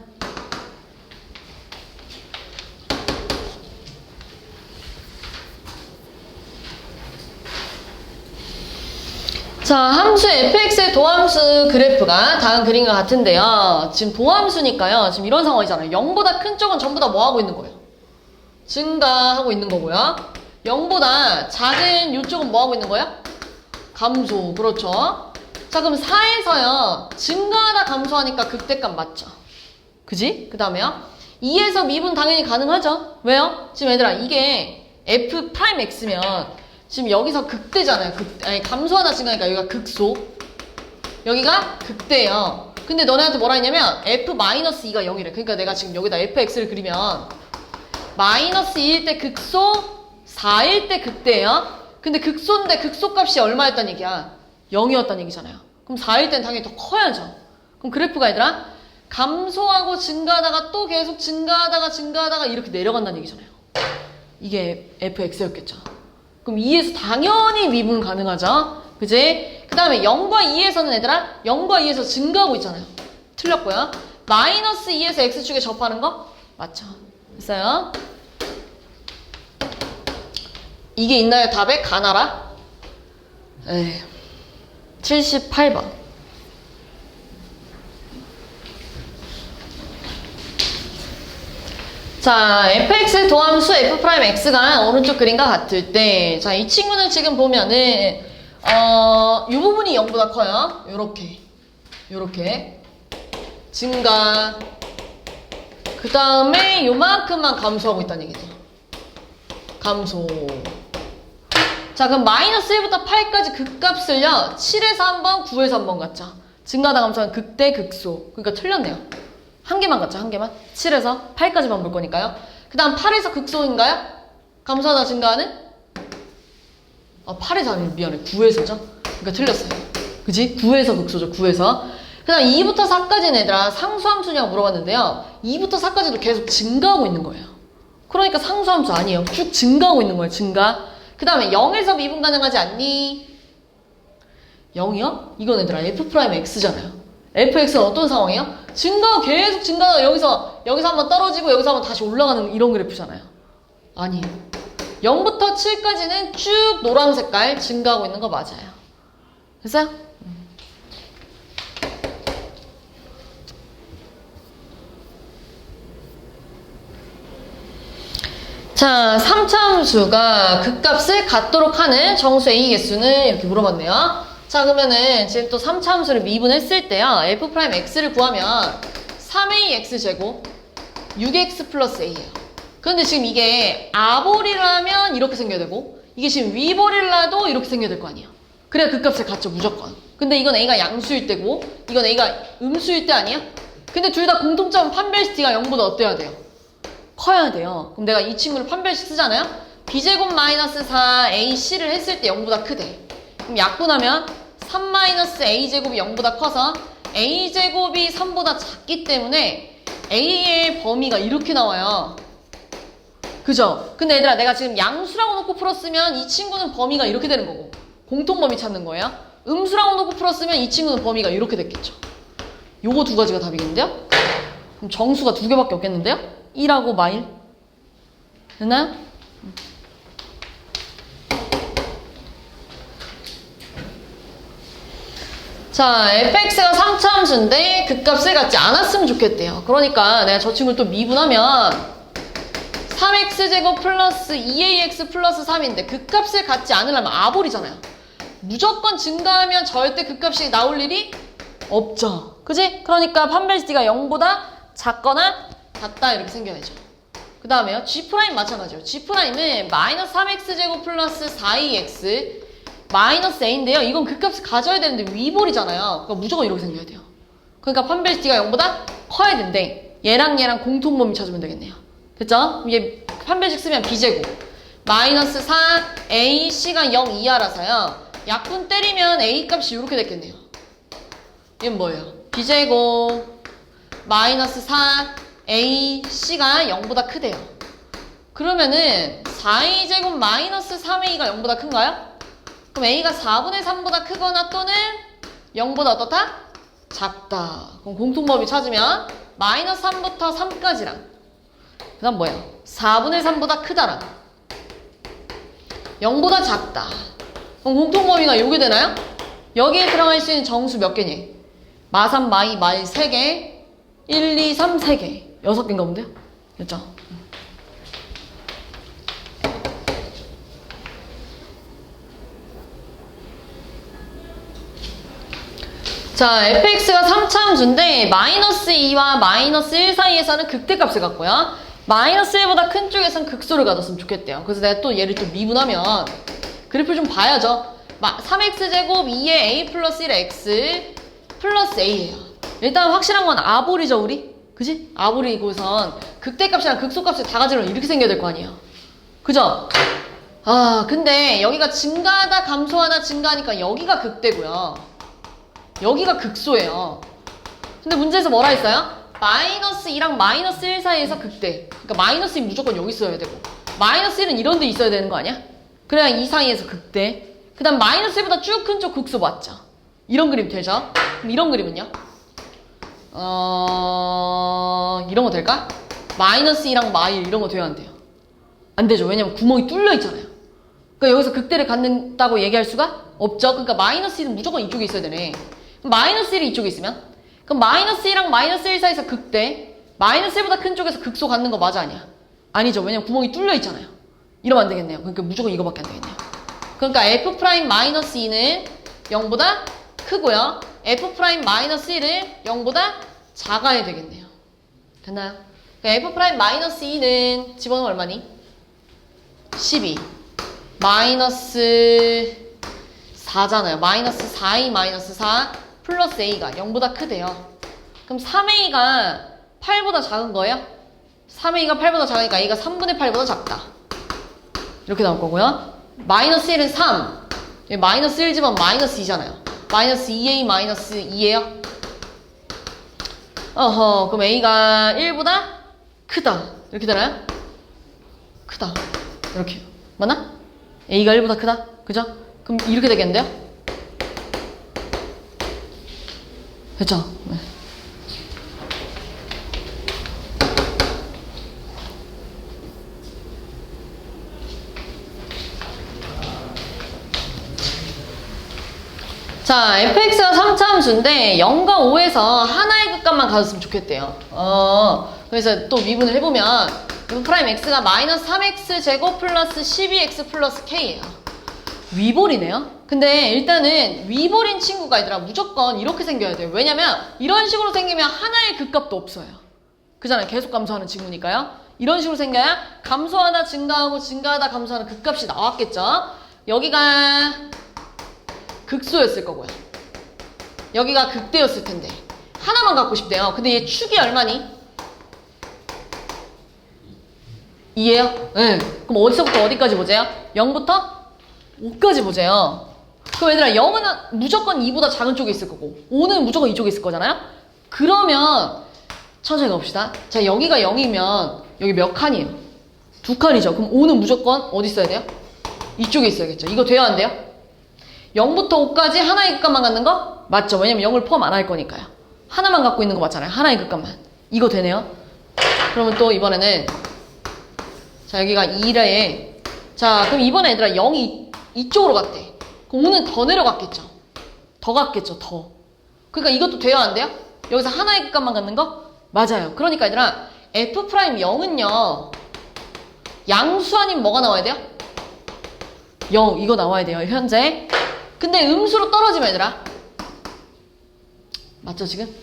자, 함수 fx의 도함수 그래프가 다음 그림과 같은데요. 지금 도함수니까요. 지금 이런 상황이잖아요. 0보다 큰 쪽은 전부 다 뭐 하고 있는 거예요? 증가하고 있는 거고요. 0보다 작은 이쪽은 뭐 하고 있는 거야? 감소. 그렇죠. 자, 그럼 4에서요. 증가하다 감소하니까 극대값 맞죠? 그지? 그 다음에요. 2에서 미분 당연히 가능하죠? 왜요? 지금 얘들아 이게 f 프라임 x면 지금 여기서 극대잖아요. 아니, 감소하다 증가하니까 여기가 극소. 여기가 극대예요. 근데 너네한테 뭐라 했냐면 f-2가 0이래. 그러니까 내가 지금 여기다 fx를 그리면 마이너스 2일 때 극소, 4일 때 극대예요. 근데 극소인데 극소값이 얼마였단 얘기야? 0이었단 얘기잖아요. 그럼 4일 땐 당연히 더 커야죠. 그럼 그래프가 얘들아 감소하고 증가하다가 또 계속 증가하다가 이렇게 내려간다는 얘기잖아요. 이게 fx였겠죠. 그럼 2에서 당연히 미분 가능하죠. 그지? 그 다음에 0과 2에서는 얘들아 0과 2에서 증가하고 있잖아요. 틀렸고요. 마이너스 2에서 x축에 접하는 거 맞죠? 됐어요? 이게 있나요? 답에 가나라? 에이, 78번. 자, fx 도함수 f'x가 오른쪽 그림과 같을 때, 자, 이 친구는 지금 보면은 이 부분이 0보다 커요. 요렇게 증가. 그 다음에 요만큼만 감소하고 있다는 얘기죠. 감소. 자, 그럼 마이너스 1부터 8까지 극값을요 7에서 한 번, 9에서 한 번 갖죠. 증가하다 감소하는 극대 극소. 그러니까 틀렸네요. 한 개만 갖죠. 한 개만. 7에서 8까지만 볼 거니까요. 그 다음 8에서 극소인가요? 감소하다 증가하는 아, 8의 4이 미안해. 9에서죠? 그러니까 틀렸어요. 그지? 9에서 극소죠. 9에서. 그 다음 2부터 4까지는 얘들아 상수함수냐고 물어봤는데요. 2부터 4까지도 계속 증가하고 있는 거예요. 그러니까 상수함수 아니에요. 쭉 증가하고 있는 거예요. 증가. 그 다음에 0에서 미분 가능하지 않니? 0이요? 이건 얘들아 F'X잖아요. fx는 어떤 상황이에요? 증가가 계속 증가가 여기서 한번 떨어지고 여기서 한번 다시 올라가는 이런 그래프잖아요. 아니에요. 0부터 7까지는 쭉 노란 색깔 증가하고 있는 거 맞아요. 됐어요? 자, 3차 함수가 극값을 갖도록 하는 정수 A 개수는 이렇게 물어봤네요. 자, 그러면은 지금 또 3차 함수를 미분했을 때요. F'X를 구하면 3AX제곱 6X 플러스 A예요. 그런데 지금 이게 아볼이라면 이렇게 생겨야 되고 이게 지금 위볼이라도 이렇게 생겨야 될 거 아니에요. 그래야 극값을 갖죠, 무조건. 근데 이건 A가 양수일 때고 이건 A가 음수일 때 아니야? 근데 둘 다 공통점 판별시티가 0보다 어때야 돼요? 커야 돼요. 그럼 내가 이 친구를 판별식 쓰잖아요? B제곱 마이너스 4AC를 했을 때 0보다 크대. 그럼 약분하면 3 마이너스 A제곱이 0보다 커서 A제곱이 3보다 작기 때문에 A의 범위가 이렇게 나와요. 그죠? 근데 얘들아 내가 지금 양수라고 놓고 풀었으면 이 친구는 범위가 이렇게 되는 거고 공통범위 찾는 거예요. 음수라고 놓고 풀었으면 이 친구는 범위가 이렇게 됐겠죠. 요거 두 가지가 답이겠는데요? 그럼 정수가 두 개밖에 없겠는데요? 1하고 마일 됐나요? 자, fx가 3차 함수인데 극값을 갖지 않았으면 좋겠대요. 그러니까 내가 저 친구를 또 미분하면 3x제곱 플러스 2ax 플러스 3인데 극값을 갖지 않으려면 아볼이잖아요. 무조건 증가하면 절대 극값이 나올 일이 없죠. 그지? 그러니까 판별시티가 0보다 작거나 같다 이렇게 생겨야죠. 그 다음에요. G' 마찬가지예요. G'은 마이너스 3x제곱 플러스 4ax 마이너스 a인데요. 이건 극값을 가져야 되는데 위볼이잖아요. 그러니까 무조건 이렇게 생겨야 돼요. 그러니까 판별시티가 0보다 커야 된대. 얘랑 공통범위 찾으면 되겠네요. 됐죠? 얘 판별식 쓰면 b제곱 마이너스 4ac가 0 이하라서요. 약분 때리면 a 값이 이렇게 됐겠네요. 얘는 뭐예요? b제곱 마이너스 4ac가 0보다 크대요. 그러면은 4a제곱 마이너스 3a가 0보다 큰가요? 그럼 a가 4분의 3보다 크거나 또는 0보다 어떻다? 작다. 그럼 공통범위 찾으면 마이너스 3부터 3까지랑 그 다음 뭐예요? 4분의 3보다 크다랑 0보다 작다. 그럼 공통범위가 요게 되나요? 여기에 들어갈 수 있는 정수 몇 개니? 마3, 마2, 마1 3개 1, 2, 3, 3개 6개인가 본데요? 됐죠? 자, fx가 3차 함수인데 마이너스 2와 마이너스 1 사이에서는 극대값을 갖고요. 마이너스 1보다 큰 쪽에서는 극소를 가졌으면 좋겠대요. 그래서 내가 또 얘를 또 미분하면 그래프를 좀 봐야죠. 3x제곱 2의 a 플러스 1의 x 플러스 a예요. 일단 확실한 건 아볼이죠, 우리? 그지? 아볼이고선 극대값이랑 극소값을 다 가지려면 이렇게 생겨야 될 거 아니에요. 그죠? 아, 근데 여기가 증가하다 감소하다 증가하니까 여기가 극대고요. 여기가 극소예요. 근데 문제에서 뭐라 했어요? 마이너스 2랑 마이너스 1 사이에서 극대. 그러니까 마이너스 2 무조건 여기 있어야 되고 마이너스 1은 이런 데 있어야 되는 거 아니야? 그래야 이 사이에서 극대. 그 다음 마이너스 1보다 쭉 큰 쪽 극소 맞죠? 이런 그림 되죠? 그럼 이런 그림은요? 이런 거 될까? 마이너스 2랑 마일 이런 거 돼야 안 돼요? 안 되죠. 왜냐면 구멍이 뚫려 있잖아요. 그러니까 여기서 극대를 갖는다고 얘기할 수가 없죠. 그러니까 마이너스 1은 무조건 이쪽에 있어야 되네. 그럼 마이너스 1이 이쪽에 있으면? 그럼 마이너스 1랑 마이너스 1 사이에서 극대. 마이너스 1보다 큰 쪽에서 극소 갖는 거 맞아 아니야? 아니죠. 왜냐면 구멍이 뚫려 있잖아요. 이러면 안 되겠네요. 그러니까 무조건 이거밖에 안 되겠네요. 그러니까 F'-는 0보다 크고요. F'-1은 0보다 작아야 되겠네요. 됐나요? 그러니까 F'-2는 집어넣으면 얼마니? 12 마이너스 4잖아요. 마이너스 4a 마이너스 4 플러스 a가 0보다 크대요. 그럼 3a가 8보다 작은 거예요? 3a가 8보다 작으니까 a가 3분의 8보다 작다. 이렇게 나올 거고요. 마이너스 1은 3. 마이너스 1 집어넣으면 마이너스 2잖아요. 마이너스 2a 마이너스 2예요. 어허, 그럼 a가 1보다 크다. 이렇게 되나요? 크다. 이렇게. 맞나? a가 1보다 크다. 그죠? 그럼 이렇게 되겠는데요? 됐죠? 네. 자, fx가 3차 함수인데 0과 5에서 하나의 극값만 가졌으면 좋겠대요. 그래서 또 미분을 해보면 f 프라임 x가 마이너스 3x 제곱 플러스 12x 플러스 k예요. 위볼이네요. 근데 일단은 위볼인 친구가 얘들아 무조건 이렇게 생겨야 돼요. 왜냐면 이런 식으로 생기면 하나의 극값도 없어요. 그잖아요. 계속 감소하는 친구니까요. 이런 식으로 생겨야 감소하다 증가하고 증가하다 감소하는 극값이 나왔겠죠. 여기가 극소였을 거고요. 여기가 극대였을 텐데 하나만 갖고 싶대요. 근데 얘 축이 얼마니? 2예요? 네. 그럼 어디서부터 어디까지 보재요? 0부터 5까지 보재요. 그럼 얘들아 0은 무조건 2보다 작은 쪽에 있을 거고 5는 무조건 이쪽에 있을 거잖아요? 그러면 천천히 가봅시다. 자, 여기가 0이면 여기 몇 칸이에요? 2칸이죠. 그럼 5는 무조건 어디 있어야 돼요? 이쪽에 있어야겠죠. 이거 돼야 안 돼요? 0부터 5까지 하나의 극값만 갖는 거? 맞죠. 왜냐면 0을 포함 안 할 거니까요. 하나만 갖고 있는 거 맞잖아요. 하나의 극값만. 이거 되네요. 그러면 또 이번에는 자, 여기가 2래. 자, 그럼 이번에 얘들아 0이 이쪽으로 갔대. 그럼 5는 더 내려갔겠죠. 더 갔겠죠. 더. 그러니까 이것도 돼야 안 돼요? 여기서 하나의 극값만 갖는 거? 맞아요. 그러니까 얘들아 f'0은요 양수 아니면 뭐가 나와야 돼요? 0 이거 나와야 돼요. 현재. 근데 음수로 떨어지면 얘들아 맞죠 지금?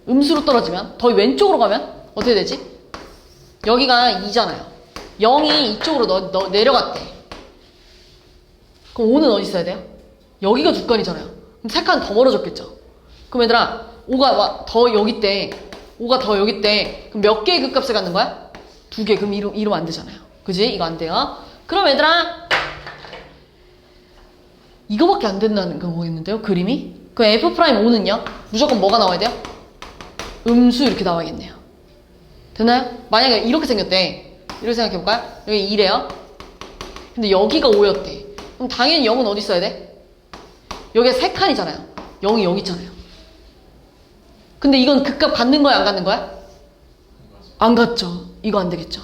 음수로 떨어지면 더 왼쪽으로 가면 어떻게 되지? 여기가 2잖아요. 0이 이쪽으로 내려갔대. 그럼 5는 어디 있어야 돼요? 여기가 2칸이잖아요. 그럼 3칸 더 멀어졌겠죠. 그럼 얘들아 5가 더 여기 있대. 5가 더 여기 있대. 그럼 몇 개의 극값을 갖는 거야? 2개. 그럼 이러면 안 되잖아요. 그지? 이거 안 돼요. 그럼 얘들아 이거밖에 안 된다는 거겠는데요? 그림이? 그 f'5는요? 무조건 뭐가 나와야 돼요? 음수 이렇게 나와야겠네요. 됐나요? 만약에 이렇게 생겼대. 이렇게 생각해볼까요? 여기 2래요. 근데 여기가 5였대. 그럼 당연히 0은 어디 있어야 돼? 여기가 3칸이잖아요. 0이 여기 있잖아요. 근데 이건 극값 갖는 거야 안 갖는 거야? 안 갖죠. 이거 안 되겠죠.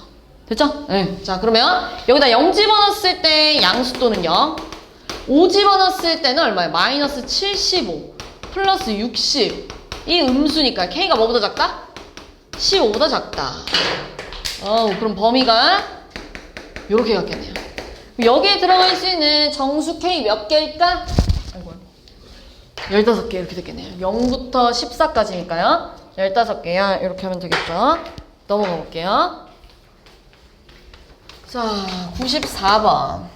됐죠? 네. 자, 그러면 여기다 0 집어넣었을 때 양수 또는 0 5 집어넣었을 때는 얼마예요? 마이너스 75 플러스 60 이 음수니까 K가 뭐보다 작다? 15보다 작다. 그럼 범위가 요렇게 갖겠네요. 여기에 들어갈 수 있는 정수 K 몇 개일까? 아이고 15개 이렇게 됐겠네요. 0부터 14까지니까요. 15개야. 이렇게 하면 되겠죠. 넘어가 볼게요. 자, 94번.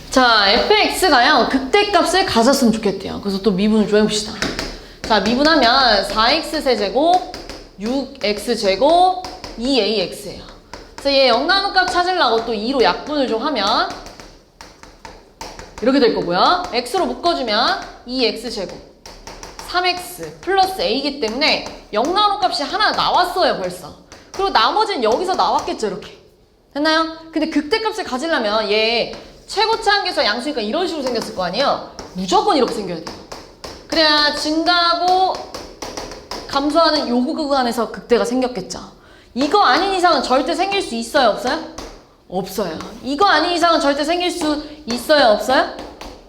자, fx가요 극대값을 가졌으면 좋겠대요. 그래서 또 미분을 좀 해봅시다. 자, 미분하면 4x 세제곱 6x 제곱 2ax예요. 그래서 얘 영나누값 찾으려고 또 2로 약분을 좀 하면 이렇게 될 거고요. x로 묶어주면 2x 제곱 3x 플러스 a이기 때문에 영나누값이 하나 나왔어요 벌써. 그리고 나머지는 여기서 나왔겠죠 이렇게. 됐나요? 근데 극대값을 가지려면 얘 최고차 한계수 양수니까 이런 식으로 생겼을 거 아니에요? 무조건 이렇게 생겨야 돼요. 그래야 증가하고 감소하는 요 구간에서 극대가 생겼겠죠. 이거 아닌 이상은 절대 생길 수 있어요? 없어요? 없어요. 이거 아닌 이상은 절대 생길 수 있어요? 없어요?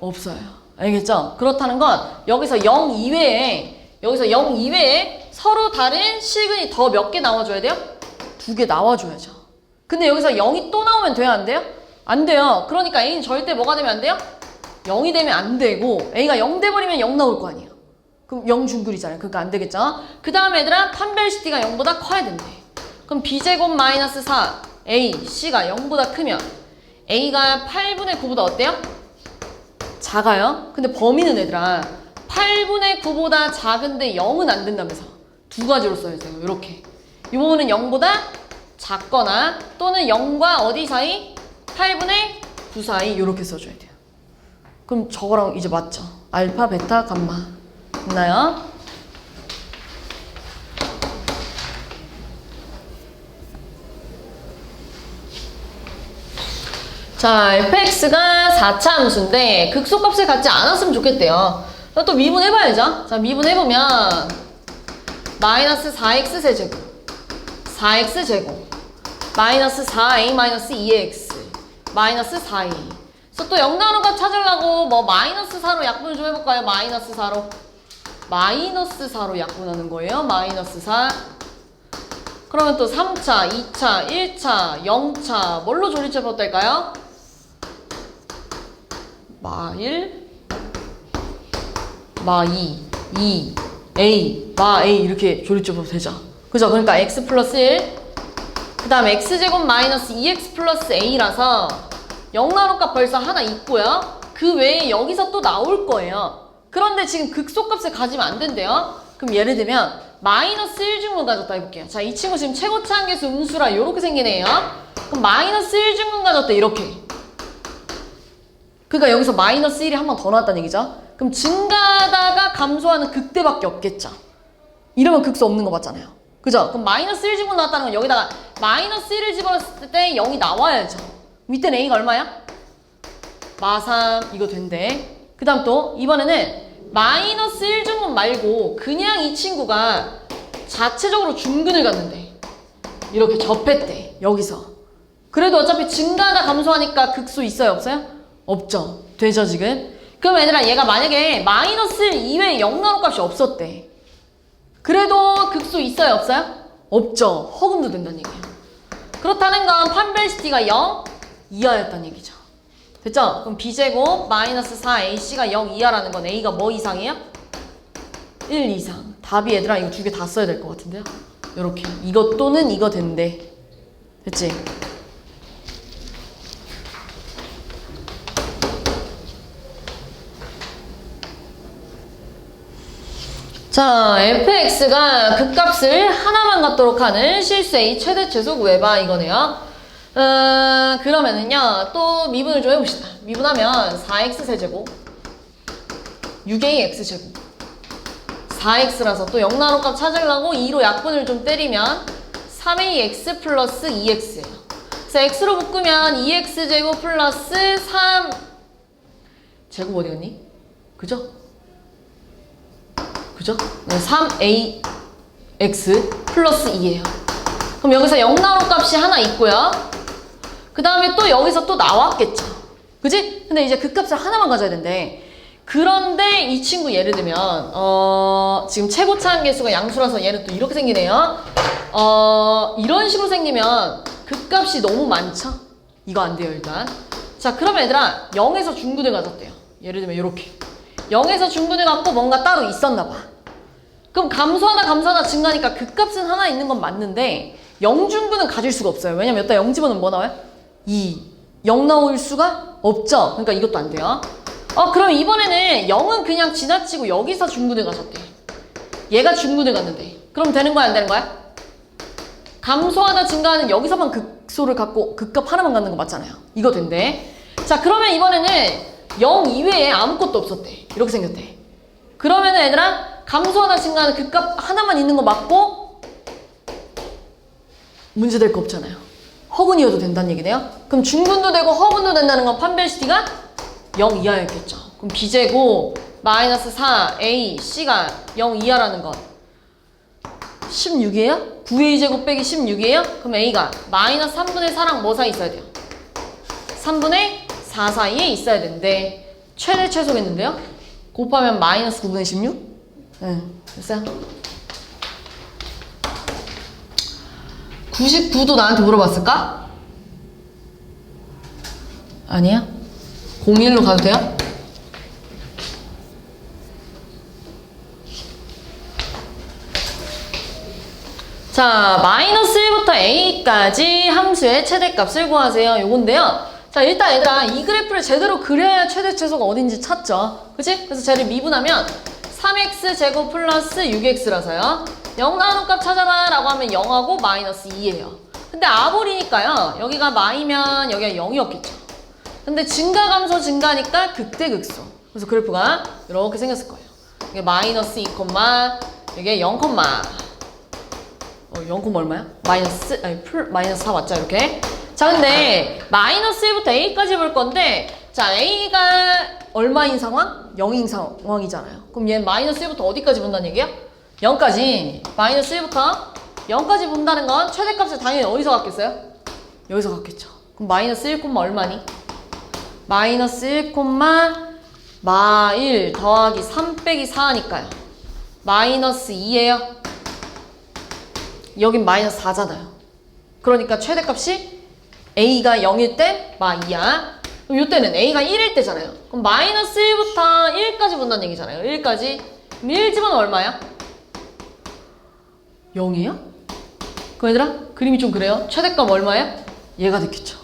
없어요. 알겠죠? 그렇다는 건 여기서 0 이외에 서로 다른 실근이 더 몇 개 나와줘야 돼요? 2개 나와줘야죠. 근데 여기서 0이 또 나오면 돼요? 안 돼요? 안 돼요. 그러니까 A는 절대 뭐가 되면 안 돼요? 0이 되면 안 되고 A가 0 돼버리면 0 나올 거 아니에요. 그럼 0 중글이잖아요. 그러니까 안 되겠죠? 그 다음에 얘들아 판별시 D가 0보다 커야 된대. 그럼 B제곱 마이너스 4 A, C가 0보다 크면 A가 8분의 9보다 어때요? 작아요. 근데 범위는 얘들아 8분의 9보다 작은데 0은 안 된다면서. 두 가지로 써야 돼요. 이렇게. 이 부분은 0보다 작거나 또는 0과 어디 사이? 8분의 9 사이 이렇게 써줘야 돼요. 그럼 저거랑 이제 맞죠? 알파, 베타, 감마. 있나요? 자, fx가 4차 함수인데 극소값을 갖지 않았으면 좋겠대요. 또 미분해봐야죠. 자, 미분해보면 마이너스 4x 세제곱 4x 제곱 마이너스 4a 마이너스 2x 마이너스 4a. 그래서 또 0 나오는 값 찾으려고 뭐 마이너스 4로 약분을 좀 해볼까요? 마이너스 4로 마이너스 4로 약분하는 거예요. 마이너스 4. 그러면 또 3차, 2차, 1차, 0차 뭘로 조리체법 될까요? 마1, 마2, 2, a, 마 a 이렇게 조리체법 되죠. 그죠? 그러니까 x 플러스 1, 그 다음 x제곱 마이너스 2x 플러스 a라서 0 나올 값 벌써 하나 있고요. 그 외에 여기서 또 나올 거예요. 그런데 지금 극소값을 가지면 안 된대요. 그럼 예를 들면 마이너스 1중분 가졌다 해볼게요. 자, 이 친구 지금 최고차 한계수 음수라 이렇게 생기네요. 그럼 마이너스 1중분 가졌다 이렇게. 그러니까 여기서 마이너스 1이 한 번 더 나왔다는 얘기죠. 그럼 증가하다가 감소하는 극대밖에 없겠죠. 이러면 극소 없는 거 맞잖아요. 그죠? 그럼 마이너스 1중분 나왔다는 건 여기다가 마이너스 1을 집어넣었을 때 0이 나와야죠. 밑에는 a가 얼마야? 마3 이거 된대. 그 다음 또 이번에는 마이너스 1중분 말고 그냥 이 친구가 자체적으로 중근을 갖는데 이렇게 접했대. 여기서. 그래도 어차피 증가하다 감소하니까 극소 있어요? 없어요? 없죠. 되죠 지금? 그럼 얘들아 얘가 만약에 마이너스 1 이외에 0 나올 값이 없었대. 그래도 극소 있어요? 없어요? 없죠. 허금도 된다는 얘기예요. 그렇다는 건 판별시티가 0 이하였다는 얘기죠. 됐죠? 그럼 b제곱 마이너스 4ac가 0 이하라는 건 a가 뭐 이상이에요? 1 이상. 답이 얘들아 이거 두 개 다 써야 될 것 같은데요? 요렇게. 이거 또는 이거 된대. 됐지? 자, fx가 극값을 하나만 갖도록 하는 실수 a 최대 최소 구해봐 이거네요. 그러면은요 또 미분을 좀 해봅시다. 미분하면 4x 세제곱 6a x제곱 4x라서 또 0 나올 값 찾으려고 2로 약분을 좀 때리면 3ax 플러스 2x예요. 그래서 x로 묶으면 2x제곱 플러스 3 제곱 어디 갔니? 그죠? 그죠? 3ax 플러스 2예요. 그럼 여기서 0 나올 값이 하나 있고요. 그 다음에 또 여기서 또 나왔겠죠. 그지? 근데 이제 그 값을 하나만 가져야 된대. 그런데 이 친구 예를 들면 지금 최고차 한계수가 양수라서 얘는 또 이렇게 생기네요. 이런 식으로 생기면 그 값이 너무 많죠? 이거 안 돼요 일단. 자 그러면 얘들아 0에서 중근을 가졌대요. 예를 들면 이렇게 0에서 중근을 갖고 뭔가 따로 있었나 봐. 그럼 감소하다 증가하니까 그 값은 하나 있는 건 맞는데 0중근은 가질 수가 없어요. 왜냐면 여기다 0 집어넣으면 뭐 나와요? 2. 0 나올 수가 없죠. 그러니까 이것도 안 돼요. 그럼 이번에는 0은 그냥 지나치고 여기서 중근을 가졌대. 얘가 중근을 갔는데. 그럼 되는 거야 안 되는 거야? 감소하다 증가하는 여기서만 극소를 갖고 극값 하나만 갖는 거 맞잖아요. 이거 된대. 자 그러면 이번에는 0 이외에 아무것도 없었대. 이렇게 생겼대. 그러면은 얘들아 감소하다 증가하는 극값 하나만 있는 거 맞고 문제될 거 없잖아요. 허근이어도 된다는 얘기네요. 그럼 중근도 되고 허근도 된다는 건 판별시티가 0 이하였겠죠. 그럼 b제곱 마이너스 4ac가 0 이하라는 건 16이에요? 9a제곱 빼기 16이에요? 그럼 a가 마이너스 3분의 4랑 뭐 사이 있어야 돼요? 3분의 4 사이에 있어야 되는데 최대 최소겠는데요? 곱하면 마이너스 9분의 16? 네, 됐어요? 99도 나한테 물어봤을까? 아니야? 01로 가도 돼요? 자, 마이너스 1부터 a까지 함수의 최대값을 구하세요. 요건데요. 자, 일단 얘들아 이 그래프를 제대로 그려야 최대 최소가 어딘지 찾죠. 그치? 그래서 쟤를 미분하면 3x 제곱 플러스 6x라서요. 0 나오는 값 찾아라 라고 하면 0하고 마이너스 2예요. 근데 아볼이니까요. 여기가 마이면 여기가 0이었겠죠. 근데 증가 감소 증가니까 극대극소. 그래서 그래프가 이렇게 생겼을 거예요. 이게 마이너스 2, 이게 0, 0, 얼마야? 마이너스 4 맞죠? 이렇게. 자, 근데 마이너스 1부터 a까지 볼 건데, 자, a가 얼마인 상황? 0인 상황이잖아요. 그럼 얘는 마이너스 1부터 어디까지 본다는 얘기야? 0까지. 마이너스 1부터 0까지 본다는 건 최대값을 당연히 어디서 갖겠어요? 여기서 갖겠죠. 그럼 마이너스 1, 얼마니? 마이너스 1, 마 1 더하기 3 빼기 4니까요. 마이너스 2예요. 여긴 마이너스 4잖아요. 그러니까 최대값이 a가 0일 때 마 2야. 그럼 이때는 a가 1일 때잖아요. 그럼 마이너스 1부터 1까지 본다는 얘기잖아요. 1까지. 그럼 1 집어는 얼마야? 0이에요? 그럼 얘들아 그림이 좀 그래요. 최대값 얼마야? 얘가 됐겠죠.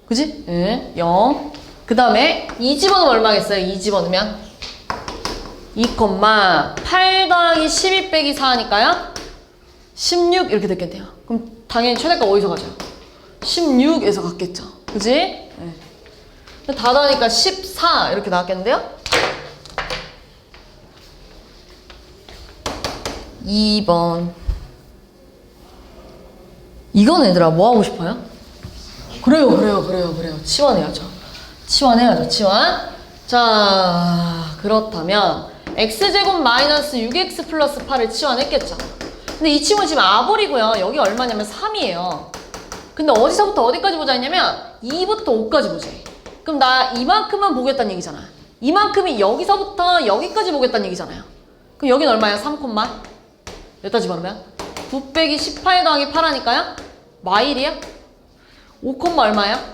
그지? 네, 0. 그 다음에 2 집어넣으면 얼마겠어요? 2 집어넣으면 2, 8 더하기 12 빼기 4니까요. 16 이렇게 됐겠네요. 그럼 당연히 최대값 어디서 가죠? 16에서 갔겠죠. 그지? 네. 다 더하니까 14 이렇게 나왔겠는데요? 2번. 이건 얘들아 뭐 하고 싶어요? 그래요. 치환해야죠. 치환. 자, 그렇다면 x제곱 마이너스 6x 플러스 8을 치환했겠죠. 근데 이 친구는 지금 아볼이고요. 여기 얼마냐면 3이에요. 근데 어디서부터 어디까지 보자 했냐면 2부터 5까지 보지. 그럼 나 이만큼만 보겠다는 얘기잖아. 이만큼이 여기서부터 여기까지 보겠다는 얘기잖아요. 그럼 여긴 얼마야? 3, 여기다 집어넣으면 9 빼기 18 더하기 8 하니까요. 마일이야? 5, 얼마야?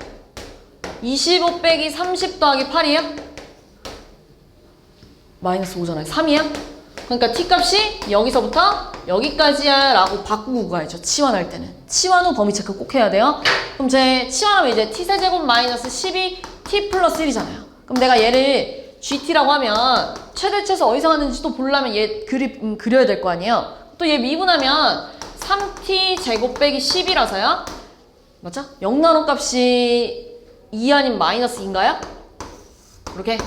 25 빼기 30 더하기 8이야? 마이너스 5잖아요. 3이야? 그러니까 t값이 여기서부터 여기까지야 라고 바꾸고 가야죠. 치환할 때는. 치환 후 범위 체크 꼭 해야 돼요. 그럼 제 치환하면 이제 t세제곱 마이너스 12 t 플러스 1이잖아요. 그럼 내가 얘를 gt라고 하면 최대치에서 어디서 갔는지 또 보려면 얘 그려야 될 거 아니에요. 또 얘 미분하면 3t 제곱 빼기 10이라서요. 맞죠? 0 나노 값이 2 아닌 마이너스 2인가요? 이렇게.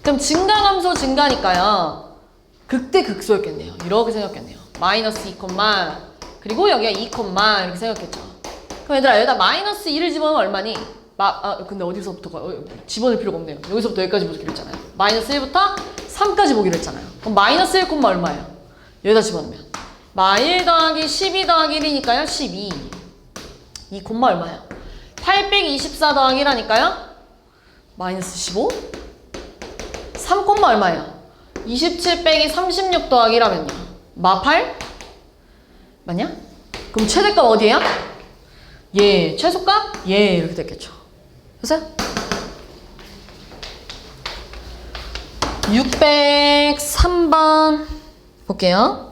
그럼 증가 감소 증가니까요. 극대 극소였겠네요. 이렇게 생각했네요. 마이너스 2, 그리고 여기가 2, 이렇게 생각했죠. 그럼 얘들아 여기다 마이너스 2를 집어넣으면 얼마니? 근데 어디서부터가 집어넣을 필요가 없네요. 여기서부터 여기까지 보기로 했잖아요. 마이너스 1부터 3까지 보기로 했잖아요. 그럼 마이너스 1, 얼마예요? 여기다 집어넣으면 마 1 더하기 12 더하기 1이니까요. 12. 2, 얼마예요? 8 빼기 24 더하기 1하니까요. 마이너스 15. 3, 얼마예요? 27 빼기 36 더하기 1하면요. 마 8? 맞냐? 그럼 최대값 어디에요? 예. 최소값? 예. 이렇게 됐겠죠. 됐어요? 603번 볼게요.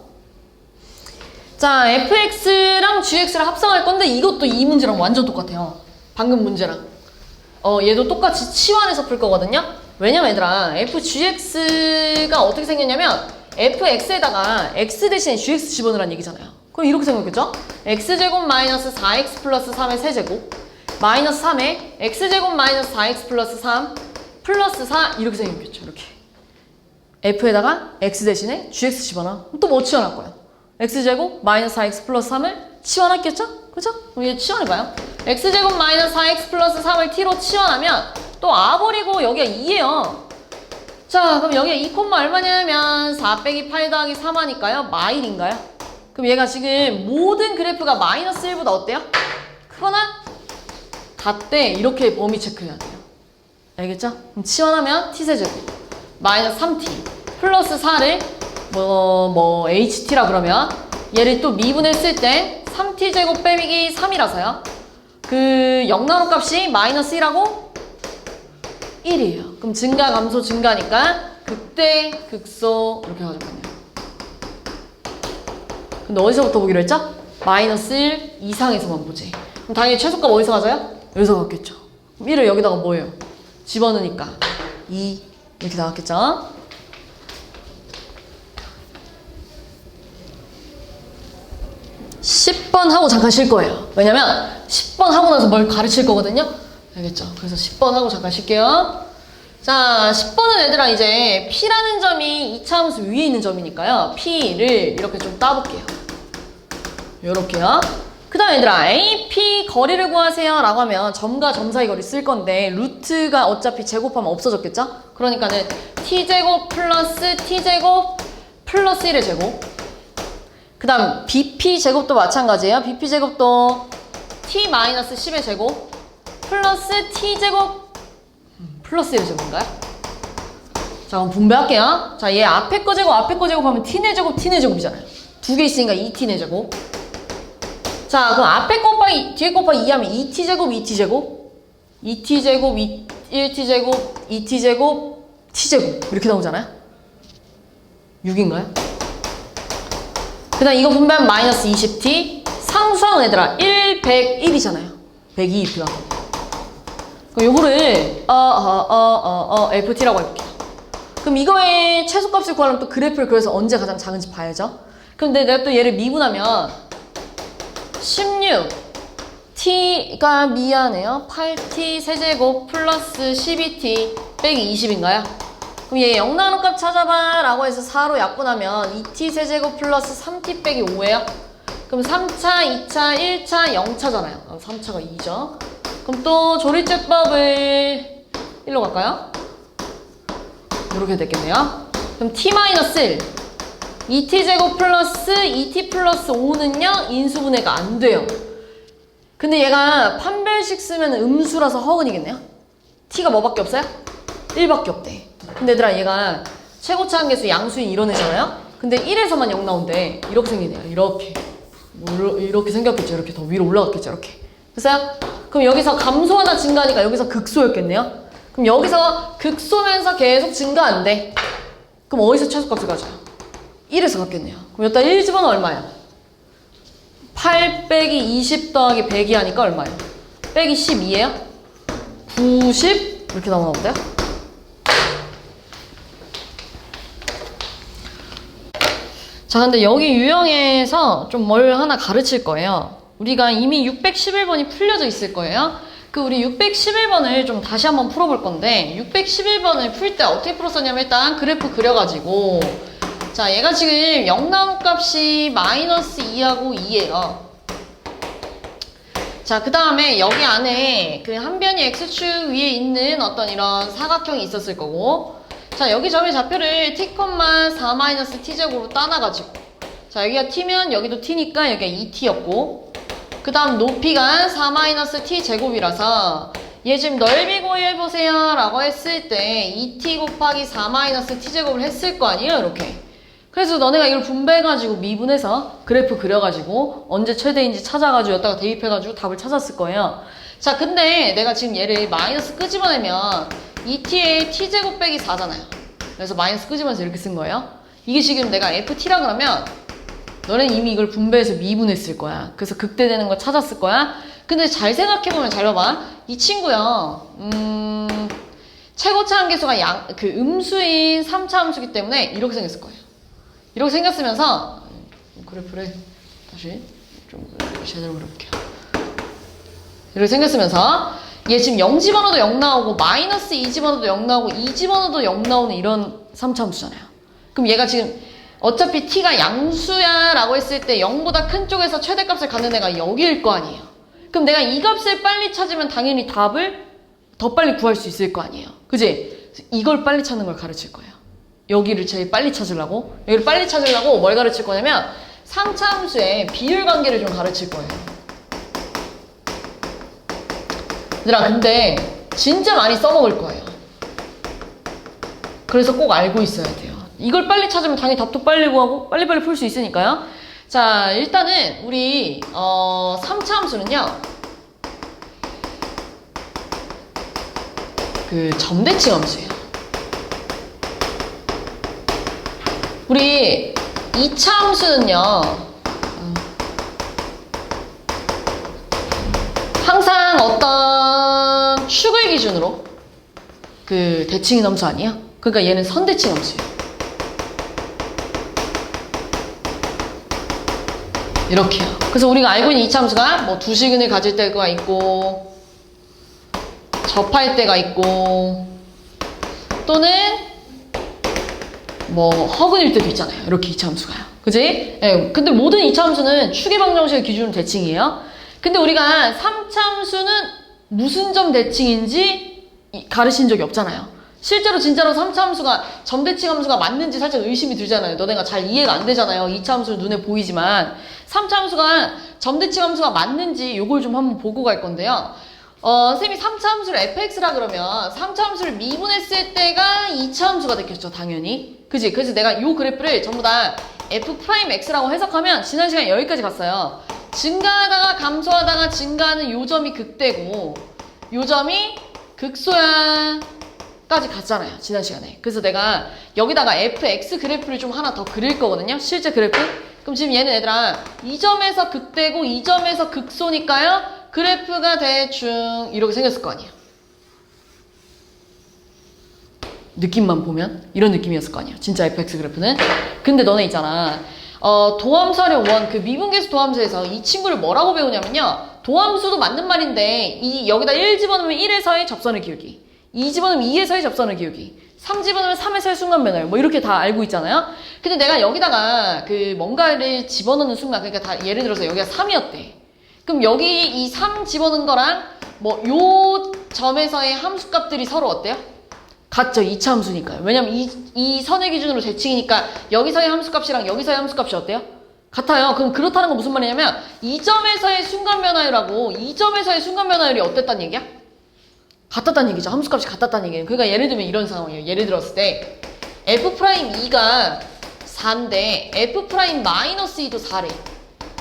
자, fx랑 gx를 합성할 건데 이것도 이 문제랑 완전 똑같아요. 방금 문제랑. 얘도 똑같이 치환해서 풀 거거든요. 왜냐면 얘들아 fgx가 어떻게 생겼냐면 fx에다가 x 대신에 gx 집어넣으라는 얘기잖아요. 그럼 이렇게 생겼겠죠? x제곱 마이너스 4x 플러스 3의 세제곱 마이너스 3에 x제곱 마이너스 4x 플러스 3 플러스 4 이렇게 생겼겠죠. 이렇게 f에다가 x 대신에 gx 집어넣어. 또 뭐 치환할 거야? x제곱 마이너스 4x 플러스 3을 치환했겠죠? 그죠? 그럼 얘 치환해봐요. x제곱 마이너스 4x 플러스 3을 t로 치환하면 또 아버리고 여기가 2예요. 자, 그럼 여기가 2, 얼마냐면 4 빼기 8 더하기 3 하니까요. 마일인가요? 그럼 얘가 지금 모든 그래프가 마이너스 1보다 어때요? 크거나 같대. 이렇게 범위 체크해야 돼요. 알겠죠? 그럼 치환하면 t세제곱 마이너스 3t 플러스 4를 ht라 그러면 얘를 또 미분했을 때 3t제곱 빼기 3이라서요. 그 0 나노 값이 마이너스 1하고 1이에요. 그럼 증가 감소 증가니까 극대 극소 이렇게 가져가네요. 근데 어디서부터 보기로 했죠? 마이너스 1 이상에서만 보지. 그럼 당연히 최소값 어디서 가져요? 여기서 갔겠죠. 그럼 1을 여기다가 뭐예요? 집어넣으니까 2 이렇게 나왔겠죠? 10번 하고 잠깐 쉴 거예요. 왜냐면 10번 하고 나서 뭘 가르칠 거거든요. 알겠죠? 그래서 10번 하고 잠깐 쉴게요. 자, 10번은 얘들아 이제 P라는 점이 2차 함수 위에 있는 점이니까요. P를 이렇게 좀 따볼게요. 요렇게요. 그 다음에 얘들아 AP 거리를 구하세요 라고 하면 점과 점 사이 거리 쓸 건데 루트가 어차피 제곱하면 없어졌겠죠? 그러니까는 T제곱 플러스 T제곱 플러스 1의 제곱. 그 다음 BP 제곱도 마찬가지예요. BP 제곱도 T-10의 제곱 플러스 T제곱 플러스 1의 제곱인가요? 자, 그럼 분배할게요. 자, 얘 앞에 거 제곱 하면 T네 제곱 T네 제곱이잖아요. 두 개 있으니까 2T네 제곱. 자, 그럼 앞에 곱하기 뒤에 곱하기 2 하면 2T제곱 2T제곱 1T제곱 2T제곱 T제곱 이렇게 나오잖아요. 6인가요? 그 다음 이거 분배하면 마이너스 20T 상수항은 얘들아 1, 101이잖아요. 102T가. 그럼 요거를 FT라고 해볼게요. 그럼 이거의 최소값을 구하려면 또 그래프를 그려서 언제 가장 작은지 봐야죠. 근데 내가 또 얘를 미분하면 16 T가 미안해요. 8T 세제곱 플러스 12T 빼기 20인가요? 그럼 얘 0 나오는 값 찾아봐 라고 해서 4로 약분하면 2T 세제곱 플러스 3T 빼기 5예요. 그럼 3차, 2차, 1차, 0차잖아요. 3차가 2죠. 그럼 또 조리제법을 1로 갈까요? 이렇게 됐겠네요. 그럼 T-1 2T제곱 플러스 2T 플러스 5는요 인수분해가 안 돼요. 근데 얘가 판별식 쓰면 음수라서 허근이겠네요. T가 뭐밖에 없어요? 1밖에 없대. 근데 얘들아 얘가 최고차 한계수 양수인 이런 애잖아요. 근데 1에서만 0 나온대. 이렇게 생기네요. 이렇게 생겼겠죠. 이렇게 더 위로 올라갔겠죠. 이렇게. 됐어요? 그럼 여기서 감소하나 증가하니까 여기서 극소였겠네요. 그럼 여기서 극소면서 계속 증가 안 돼. 그럼 어디서 최소값을 가져요? 1에서 갖겠네요. 그럼 여기다 1 집어넣으면 얼마예요? 8 빼기 20 더하기 100이 하니까 얼마예요? 빼기 12예요? 90 이렇게 나오나 본데요? 자, 근데 여기 유형에서 좀 뭘 하나 가르칠 거예요. 우리가 이미 611번이 풀려져 있을 거예요. 그 우리 611번을 좀 다시 한번 풀어볼 건데 611번을 풀 때 어떻게 풀었었냐면 일단 그래프 그려가지고 자, 얘가 지금 0 나오는 값이 마이너스 2하고 2예요. 자, 그 다음에 여기 안에 그 한 변이 x축 위에 있는 어떤 이런 사각형이 있었을 거고 자, 여기 점의 좌표를 t, 4-t제곱으로 따놔가지고 자, 여기가 t면 여기도 t니까 여기가 2t였고 그 다음 높이가 4-t제곱이라서 얘 지금 넓이 구해보세요 라고 했을 때 2t 곱하기 4-t제곱을 했을 거 아니에요? 이렇게. 그래서 너네가 이걸 분배해가지고 미분해서 그래프 그려가지고 언제 최대인지 찾아가지고 여기다가 대입해가지고 답을 찾았을 거예요. 자, 근데 내가 지금 얘를 마이너스 끄집어내면 2t에 t제곱 빼기 4잖아요. 그래서 마이너스 끄집어내서 이렇게 쓴 거예요. 이게 지금 내가 ft라 그러면 너는 이미 이걸 분배해서 미분했을 거야. 그래서 극대되는 걸 찾았을 거야. 근데 잘 생각해보면 잘 봐봐. 이 친구요. 최고차 한계수가 그 음수인 3차 함수기 때문에 이렇게 생겼을 거예요. 이렇게 생겼으면서 그래프를 다시 좀 제대로 그려볼게요. 이렇게 생겼으면서 얘 지금 0 집어넣어도 0 나오고 마이너스 2 집어넣어도 0 나오고 2 집어넣어도 0 나오는 이런 3차 함수잖아요. 그럼 얘가 지금 어차피 t가 양수야 라고 했을 때 0보다 큰 쪽에서 최대값을 갖는 애가 여기일 거 아니에요. 그럼 내가 이 값을 빨리 찾으면 당연히 답을 더 빨리 구할 수 있을 거 아니에요. 그지? 이걸 빨리 찾는 걸 가르칠 거예요. 여기를 제일 빨리 찾으려고 뭘 가르칠 거냐면 3차 함수의 비율 관계를 좀 가르칠 거예요. 얘들아, 근데 진짜 많이 써먹을 거예요. 그래서 꼭 알고 있어야 돼요. 이걸 빨리 찾으면 당연히 답도 빨리 구하고 빨리빨리 풀 수 있으니까요. 자, 일단은 우리 3차 함수는요 그 점대칭 함수예요. 우리 2차 함수는요 항상 어떤 축을 기준으로 그 대칭인 함수 아니에요? 그러니까 얘는 선대칭 함수예요. 이렇게요. 그래서 우리가 알고 있는 이차함수가 뭐 두시근을 가질 때가 있고 접할 때가 있고 또는 뭐 허근일 때도 있잖아요. 이렇게 이차함수가요. 그지? 예, 근데 모든 이차함수는 추계방정식을 기준으로 대칭이에요. 근데 우리가 3차함수는 무슨 점 대칭인지 가르친 적이 없잖아요. 실제로 진짜로 3차함수가 점대칭함수가 맞는지 살짝 의심이 들잖아요. 너네가 잘 이해가 안 되잖아요. 2차함수는 눈에 보이지만 3차함수가 점대칭함수가 맞는지 요걸 좀 한번 보고 갈 건데요. 선생님이 3차함수를 fx라 그러면 3차함수를 미분했을 때가 2차함수가 됐겠죠. 당연히. 그지? 그래서 내가 요 그래프를 전부 다 f'x라고 해석하면 지난 시간에 여기까지 갔어요. 증가하다가 감소하다가 증가하는 요 점이 극대고 요 점이 극소야 까지 갔잖아요. 지난 시간에. 그래서 내가 여기다가 fx 그래프를 좀 하나 더 그릴 거거든요. 실제 그래프. 그럼 지금 얘는 얘들아 이 점에서 극대고 이 점에서 극소니까요. 그래프가 대충 이렇게 생겼을 거 아니에요. 느낌만 보면 이런 느낌이었을 거 아니에요. 진짜 fx 그래프는. 근데 너네 있잖아. 도함수하려 원 그 미분계수 도함수에서 이 친구를 뭐라고 배우냐면요. 도함수도 맞는 말인데 여기다 1 집어넣으면 1에서의 접선을 기울기, 2 집어넣으면 2에서의 접선을 기울기, 3 집어넣으면 3에서의 순간 변화율 뭐 이렇게 다 알고 있잖아요. 근데 내가 여기다가 그 뭔가를 집어넣는 순간 그러니까 다 예를 들어서 여기가 3이었대. 그럼 여기 이 3 집어넣은 거랑 뭐 요 점에서의 함수값들이 서로 어때요? 같죠. 2차 함수니까요. 왜냐면 이 선의 기준으로 대칭이니까 여기서의 함수값이랑 여기서의 함수값이 어때요? 같아요. 그럼 그렇다는 건 무슨 말이냐면 이 점에서의 순간 변화율하고 이 점에서의 순간 변화율이 어땠단 얘기야? 같았다는 얘기죠. 함수값이 같았다는 얘기예요. 그러니까 예를 들면 이런 상황이에요. 예를 들었을 때 F'2가 4인데 F'-2도 4래.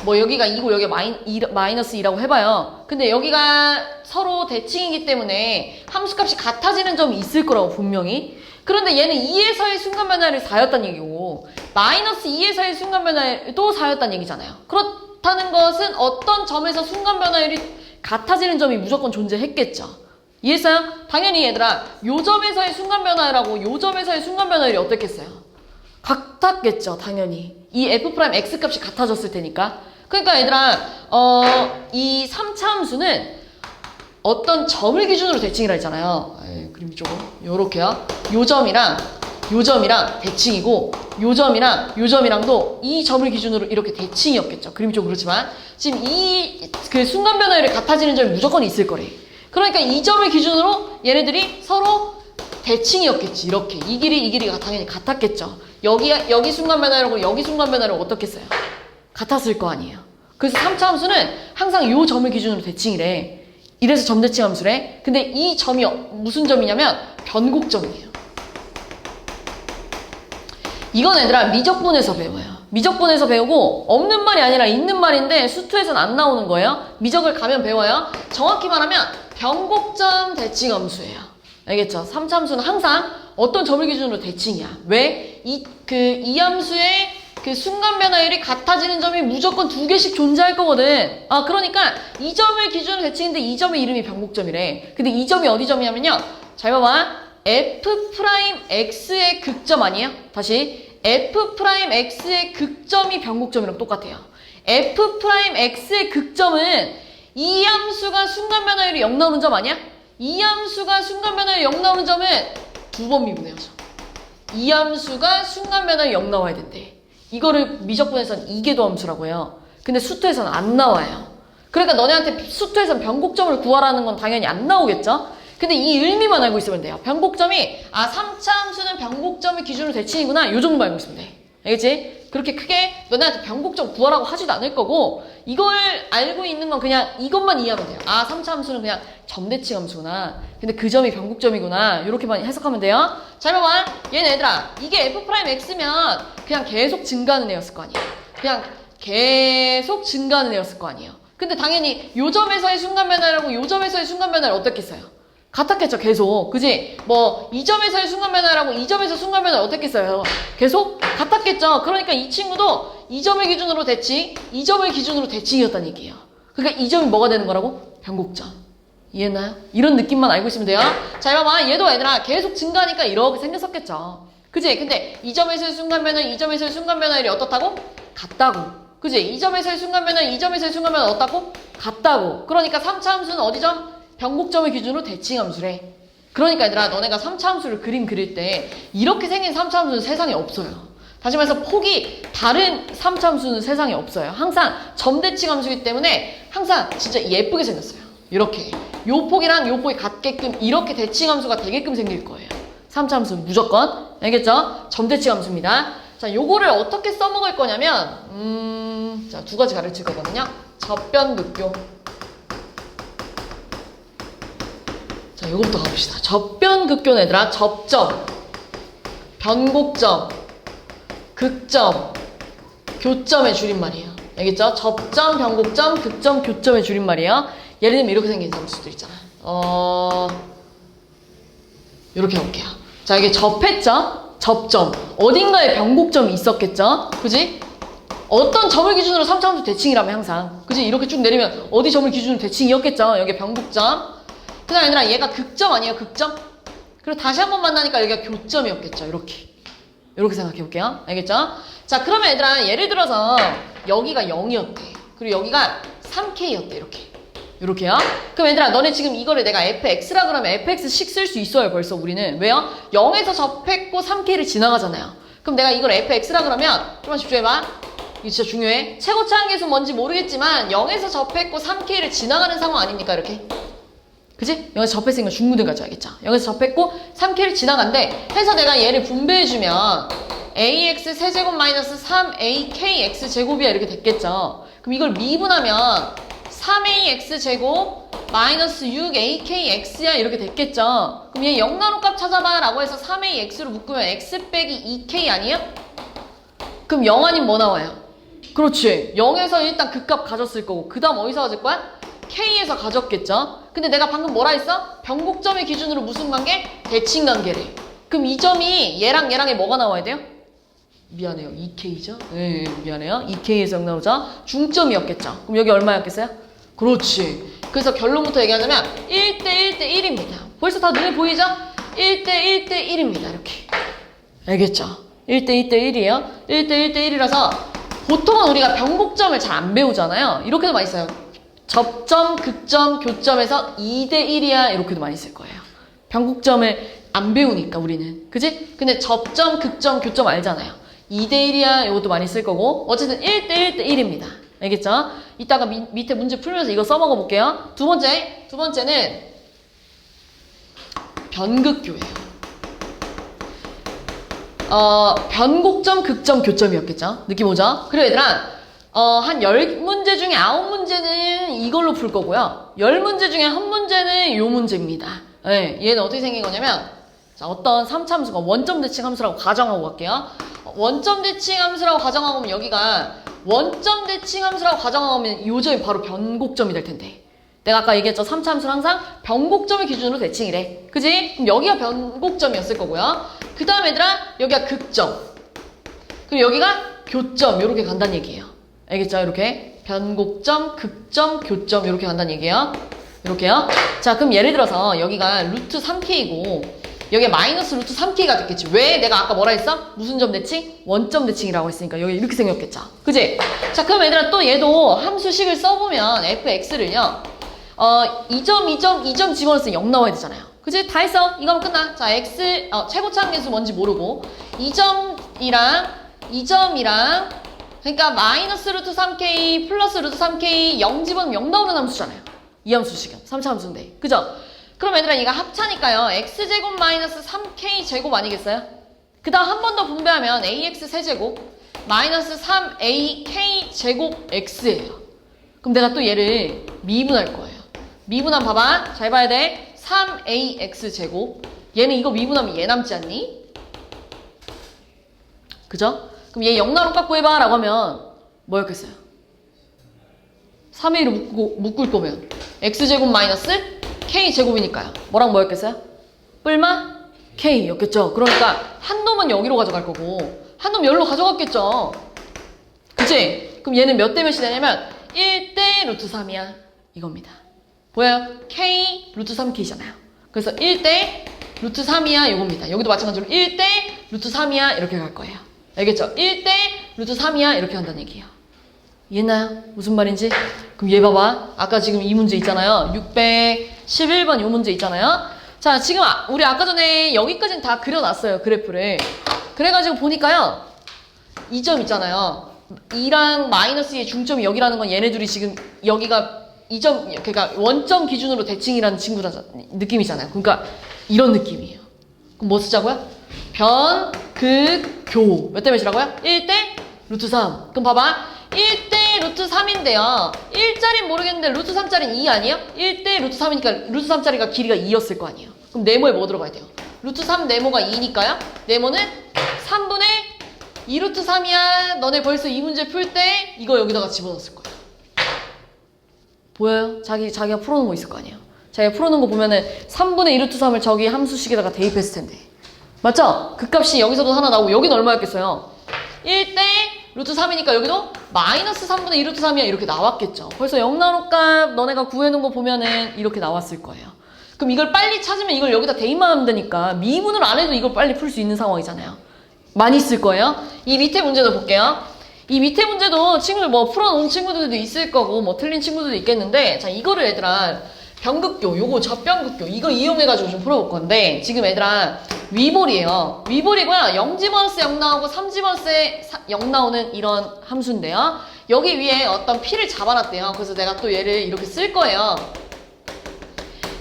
뭐 여기가 2고 여기가 마이너스 2라고 해봐요. 근데 여기가 서로 대칭이기 때문에 함수값이 같아지는 점이 있을 거라고 분명히. 그런데 얘는 2에서의 순간 변화율이 4였다는 얘기고 마이너스 2에서의 순간 변화율도 4였다는 얘기잖아요. 그렇다는 것은 어떤 점에서 순간 변화율이 같아지는 점이 무조건 존재했겠죠. 이해했어요? 당연히 얘들아 요 점에서의 순간 변화율하고 요 점에서의 순간 변화율이 어땠겠어요? 같았겠죠. 당연히 이 F'X 값이 같아졌을 테니까. 그러니까 얘들아 이 3차 함수는 어떤 점을 기준으로 대칭이라 했잖아요. 그림이 조금 요렇게요. 요 점이랑 대칭이고 요 점이랑도 이 점을 기준으로 이렇게 대칭이었겠죠. 그림이 좀 그렇지만 지금 이 그 순간 변화율이 같아지는 점이 무조건 있을 거래. 그러니까 이 점을 기준으로 얘네들이 서로 대칭이었겠지. 이렇게 이 길이가 당연히 같았겠죠. 여기 순간 변화율하고 여기 순간 변화율은 어떻겠어요? 같았을 거 아니에요. 그래서 3차 함수는 항상 요 점을 기준으로 대칭이래. 이래서 점대칭 함수래. 근데 이 점이 무슨 점이냐면 변곡점이에요. 이건 얘들아 미적분에서 배워요. 미적분에서 배우고 없는 말이 아니라 있는 말인데 수투에서는 안 나오는 거예요. 미적을 가면 배워요. 정확히 말하면 변곡점 대칭 함수예요. 알겠죠? 3차 함수는 항상 어떤 점을 기준으로 대칭이야. 왜? 이 함수의 그 순간 변화율이 같아지는 점이 무조건 2개씩 존재할 거거든. 그러니까 이 점을 기준으로 대칭인데 이 점의 이름이 변곡점이래. 근데 이 점이 어디 점이냐면요. 잘 봐봐. F'X의 극점 아니에요? 다시. F'X의 극점이 변곡점이랑 똑같아요. F'X의 극점은 이 함수가 순간 변화율이 0 나오는 점 아니야? 이 함수가 순간 변화율이 0 나오는 점은 2번 미분해야죠. 이 함수가 순간 변화율이 0 나와야 된대. 이거를 미적분에서는 이계도 함수라고 해요. 근데 수투에서는 안 나와요. 그러니까 너네한테 수투에서는 변곡점을 구하라는 건 당연히 안 나오겠죠? 근데 이 의미만 알고 있으면 돼요. 변곡점이 3차 함수는 변곡점을 기준으로 대칭이구나. 요 정도만 알고 있으면 돼. 알겠지? 그렇게 크게 너네한테 변곡점 구하라고 하지도 않을 거고 이걸 알고 있는 건 그냥 이것만 이해하면 돼요. 3차 함수는 그냥 점대칭 함수구나. 근데 그 점이 변곡점이구나. 이렇게만 해석하면 돼요. 잘 봐봐. 얘는 얘들아 이게 F'X면 그냥 계속 증가하는 애였을 거 아니에요. 그냥 계속 증가하는 애였을 거 아니에요. 근데 당연히 요 점에서의 순간 변화라고 요 점에서의 순간 변화를 어떻겠어요? 같았겠죠. 계속. 그지? 뭐 이 점에서의 순간 변화라고 이 점에서 순간 변화를 어떻겠어요? 계속 같았겠죠. 그러니까 이 친구도 이 점을 기준으로 대칭, 이 점을 기준으로 대칭이었다는 얘기예요. 그러니까 이 점이 뭐가 되는 거라고? 변곡점. 이해했나요? 이런 느낌만 알고 있으면 돼요. 자, 봐봐. 얘도 얘들아 계속 증가하니까 이렇게 생겼었겠죠. 그지? 근데 이 점에서의 순간 변화, 이 점에서의 순간 변화율이 어떻다고? 같다고. 그지? 이 점에서의 순간면은 이 점에서의 순간면은 어떻다고? 같다고. 그러니까 3차 함수는 어디점? 변곡점을 기준으로 대칭함수래. 그러니까 얘들아 너네가 3차 함수를 그림 그릴 때 이렇게 생긴 3차 함수는 세상에 없어요. 다시 말해서 폭이 다른 3차 함수는 세상에 없어요. 항상 점대칭 함수이기 때문에 항상 진짜 예쁘게 생겼어요. 이렇게 요 폭이랑 요 폭이 같게끔 이렇게 대칭 함수가 되게끔 생길 거예요. 3차 함수는 무조건. 알겠죠? 점대칭 함수입니다. 자, 요거를 어떻게 써먹을 거냐면 자, 두 가지 가르칠 거거든요. 접변극교. 자, 요거부터 가봅시다. 접변극교는 얘들아 접점, 변곡점, 극점, 교점의 줄임말이에요. 알겠죠? 접점, 변곡점, 극점, 교점의 줄임말이에요. 예를 들면 이렇게 생긴 함수들 있잖아. 이렇게 해볼게요. 자, 이게 접했죠? 접점. 어딘가에 변곡점이 있었겠죠? 그지? 어떤 점을 기준으로 3차 함수 대칭이라면 항상. 그지? 이렇게 쭉 내리면 어디 점을 기준으로 대칭이었겠죠? 여기 변곡점. 그 다음에 얘들아 얘가 극점 아니에요? 극점? 그리고 다시 한번 만나니까 여기가 교점이었겠죠? 이렇게 생각해 볼게요. 알겠죠? 자, 그러면 얘들아 예를 들어서 여기가 0이었대. 그리고 여기가 3K였대. 이렇게요. 그럼 얘들아 너네 지금 이거를 내가 fx라 그러면 fx씩 쓸 수 있어요. 벌써 우리는. 왜요? 0에서 접했고 3K를 지나가잖아요. 그럼 내가 이걸 fx라 그러면 좀만 집중해봐. 이거 진짜 중요해. 최고차항계수 뭔지 모르겠지만 0에서 접했고 3K를 지나가는 상황 아닙니까? 이렇게. 그지? 0에서 접했으니까 중무등까지 알겠죠? 0에서 접했고 3K를 지나간대. 해서 내가 얘를 분배해주면 ax 세제곱 마이너스 3akx 제곱이야 이렇게 됐겠죠? 그럼 이걸 미분하면 3ax 제곱 마이너스 6akx야 이렇게 됐겠죠? 그럼 얘 0나노 값 찾아봐 라고 해서 3ax로 묶으면 x 빼기 2k 아니에요? 그럼 0 아니면 뭐 나와요? 그렇지. 0에서 일단 그 값 가졌을 거고 그 다음 어디서 가질 거야? k에서 가졌겠죠? 근데 내가 방금 뭐라 했어? 변곡점의 기준으로 무슨 관계? 대칭 관계래. 그럼 이 점이 얘랑 얘랑에 뭐가 나와야 돼요? 미안해요. 2k죠? 네, 미안해요. 2k에서 0 나오죠? 중점이었겠죠? 그럼 여기 얼마였겠어요? 그렇지. 그래서 결론부터 얘기하자면 1대 1대 1입니다. 벌써 다 눈에 보이죠? 1대 1대 1입니다. 이렇게. 알겠죠? 1대 1대 1이에요. 1대 1대 1이라서 보통은 우리가 변곡점을 잘 안 배우잖아요. 이렇게도 많이 써요. 접점, 극점, 교점에서 2대 1이야 이렇게도 많이 쓸 거예요. 변곡점을 안 배우니까 우리는. 그지? 근데 접점, 극점, 교점 알잖아요. 2대 1이야 이것도 많이 쓸 거고 어쨌든 1대 1대 1입니다. 알겠죠? 이따가 밑에 문제 풀면서 이거 써먹어 볼게요. 두 번째는 변극교예요. 변곡점, 극점, 교점이었겠죠? 느낌 오죠? 그리고 얘들아 한 10문제 중에 9문제는 이걸로 풀 거고요. 10문제 중에 한 문제는 요 문제입니다. 네, 얘는 어떻게 생긴 거냐면 자, 어떤 3차 함수가 원점 대칭 함수라고 가정하고 갈게요. 원점 대칭 함수라고 가정하고 오면 여기가 원점 대칭 함수라고 가정하고 오면 요 점이 바로 변곡점이 될 텐데 내가 아까 얘기했죠. 3차 함수는 항상 변곡점을 기준으로 대칭이래. 그지? 그럼 여기가 변곡점이었을 거고요. 그 다음 얘들아 여기가 극점 그리고 여기가 교점 이렇게 간다는 얘기예요. 알겠죠? 이렇게 변곡점, 극점, 교점 이렇게 간다는 얘기예요. 이렇게요. 자, 그럼 예를 들어서 여기가 루트 3k이고 여기에 마이너스 루트 3k가 됐겠지. 왜? 내가 아까 뭐라 했어? 무슨 점 대칭? 원점 대칭이라고 했으니까 여기 이렇게 생겼겠죠. 그지? 자, 그럼 얘들아 또 얘도 함수식을 써보면 fx를요. 이 점 집어넣었으면 0 나와야 되잖아요. 그지? 다 했어. 이거면 끝나. 자, x 최고차항계수 뭔지 모르고 이 점이랑 그러니까 마이너스 루트 3k 플러스 루트 3k 0 집어넣으면 0 나오는 함수잖아요. 이 함수식은 3차 함수인데. 그죠? 그럼 얘들아 이거 합차니까요. x제곱 마이너스 3k제곱 아니겠어요? 그 다음 한 번 더 분배하면 ax 세제곱 마이너스 3ak제곱 x예요. 그럼 내가 또 얘를 미분할 거예요. 미분하면 봐봐. 잘 봐야 돼. 3ax제곱 얘는 이거 미분하면 얘 남지 않니? 그죠? 그럼 얘 0나로 깎고 해봐 라고 하면 뭐였겠어요? 3a로 묶을 거면 x제곱 마이너스 k제곱이니까요. 뭐랑 뭐였겠어요? 뿔마 k였겠죠. 그러니까 한 놈은 여기로 가져갈 거고 한 놈 여기로 가져갔겠죠. 그치? 그럼 얘는 몇 대 몇이 되냐면 1대 루트 3이야 이겁니다. 보여요? k 루트 3k잖아요. 그래서 1대 루트 3이야 이겁니다. 여기도 마찬가지로 1대 루트 3이야 이렇게 갈 거예요. 알겠죠? 1대 루트 3이야 이렇게 한다는 얘기예요. 이해했나요? 무슨 말인지? 그럼 얘 봐봐. 아까 지금 이 문제 있잖아요. 611번 이 문제 있잖아요. 자, 지금 우리 아까 전에 여기까지는 다 그려놨어요. 그래프를. 그래가지고 보니까요. 이 점 있잖아요. 2랑 마이너스 2의 중점이 여기라는 건 얘네들이 지금 여기가 2점, 그러니까 원점 기준으로 대칭이라는 친구라 느낌이잖아요. 그러니까 이런 느낌이에요. 그럼 뭐 쓰자고요? 변, 극, 교. 몇 대 몇이라고요? 1대 루트 3. 그럼 봐봐. 1대 루트 3인데요. 1짜리는 모르겠는데 루트 3짜리는 2 아니에요? 1대 루트 3이니까 루트 3짜리가 길이가 2였을 거 아니에요. 그럼 네모에 뭐 들어가야 돼요? 루트 3 네모가 2니까요. 네모는 3분의 2 루트 3이야. 너네 벌써 이 문제 풀 때 이거 여기다가 집어넣었을 거야. 보여요? 자기가 풀어놓은 거 있을 거 아니에요. 자기가 풀어놓은 거 보면은 3분의 2 루트 3을 저기 함수식에다가 대입했을 텐데. 맞죠? 그 값이 여기서도 하나 나오고 여기는 얼마였겠어요? 1대 루트 3이니까 여기도 마이너스 3분의 2 루트 3이야 이렇게 나왔겠죠. 벌써 0 나올 값 너네가 구해놓은 거 보면은 이렇게 나왔을 거예요. 그럼 이걸 빨리 찾으면 이걸 여기다 대입만 하면 되니까 미분을 안 해도 이걸 빨리 풀 수 있는 상황이잖아요. 많이 쓸 거예요. 이 밑에 문제도 볼게요. 이 밑에 문제도 친구들 뭐 풀어놓은 친구들도 있을 거고 뭐 틀린 친구들도 있겠는데 자 이거를 얘들아 변극교 요거 접변극교 이거 이용해가지고 좀 풀어볼 건데 지금 얘들아 위볼이에요. 위볼이고요. 0 집어넣었을 때 0 나오고 3 집어넣었을 때 0 나오는 이런 함수인데요. 여기 위에 어떤 p를 잡아놨대요. 그래서 내가 또 얘를 이렇게 쓸 거예요.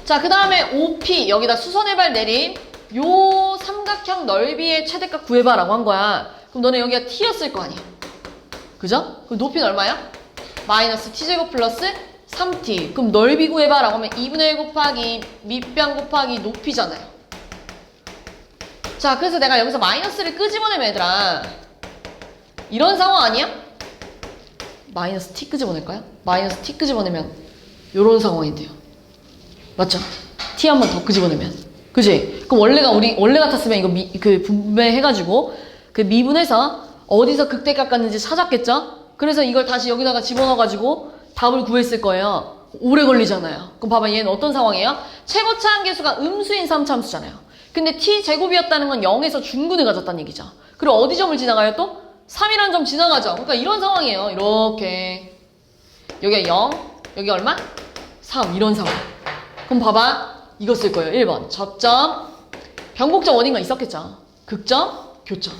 자, 그 다음에 OP 여기다 수선해발 내림 요 삼각형 넓이의 최대값 구해봐라고 한 거야. 그럼 너네 여기가 t였을 거 아니야. 그죠? 그럼 높이는 얼마야? 마이너스 t제곱 플러스 3t. 그럼 넓이 구해봐라고 하면 2분의 1 곱하기 밑변 곱하기 높이잖아요. 자, 그래서 내가 여기서 마이너스를 끄집어내면 얘들아 이런 상황 아니야? 마이너스 t 끄집어낼까요? 마이너스 t 끄집어내면 요런 상황인데요. 맞죠? t 한 번 더 끄집어내면 그지? 그럼 원래 같았으면 이거 분배해가지고 그 미분해서 어디서 극대 깎았는지 찾았겠죠? 그래서 이걸 다시 여기다가 집어넣어가지고 답을 구했을 거예요. 오래 걸리잖아요. 그럼 봐봐 얘는 어떤 상황이에요? 최고차 한계수가 음수인 3차함수잖아요. 근데 t제곱이었다는 건 0에서 중근을 가졌다는 얘기죠. 그리고 어디 점을 지나가요 또? 3이라는 점 지나가죠. 그러니까 이런 상황이에요. 이렇게 여기가 0, 여기 얼마? 3 이런 상황. 그럼 봐봐 이거 쓸 거예요. 1번 접점 변곡점 어딘가 있었겠죠. 극점, 교점.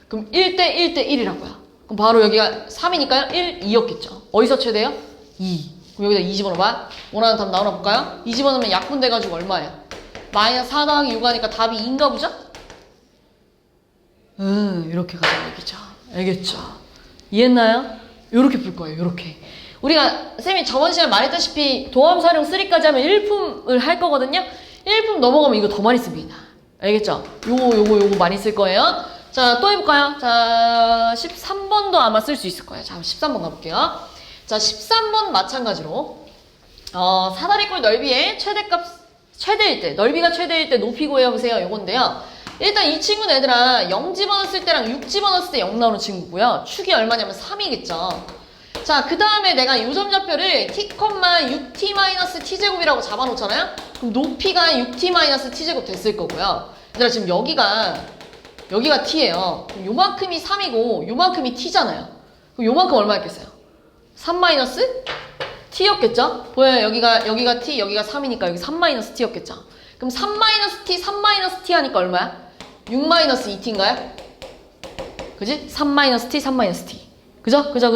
그럼 1대 1대 1이라고요. 그럼 바로 여기가 3이니까요. 1, 2였겠죠. 어디서 최대요? 2. 그럼 여기다 2 집어넣어봐. 원하는 답 나오나 볼까요? 2 집어넣으면 약분돼가지고 얼마예요? 마이너스 4 더하기 6 하니까 답이 2인가 보죠? 이렇게 가자는 얘기죠. 알겠죠? 이해했나요? 요렇게 풀 거예요. 요렇게. 우리가 쌤이 저번 시간에 말했다시피 도함수 활용 3까지 하면 1품을 할 거거든요. 1품 넘어가면 이거 더 많이 씁니다. 알겠죠? 요거 많이 쓸 거예요. 자, 또 해볼까요? 자, 13번도 아마 쓸 수 있을 거예요. 자, 13번 가볼게요. 자, 13번 마찬가지로 사다리꼴 넓이의 최대일 때 넓이가 최대일 때 높이 구해보세요. 요건데요. 일단 이 친구는 얘들아 0 집어넣었을 때랑 6 집어넣었을 때 0 나오는 친구고요. 축이 얼마냐면 3이겠죠. 자, 그 다음에 내가 요점좌표를 t, 6t-t제곱이라고 잡아놓잖아요? 그럼 높이가 6t-t제곱 됐을 거고요. 얘들아 지금 여기가 t예요. 그럼 요만큼이 3이고 요만큼이 t잖아요. 그럼 요만큼 얼마였겠어요? 3-t였겠죠? 보여요? 여기가 t, 여기가 3이니까 여기 3-t였겠죠? 그럼 3-t, 3-t 하니까 얼마야? 6-2t인가요? 그지? 3-t, 3-t. 그죠? 그지?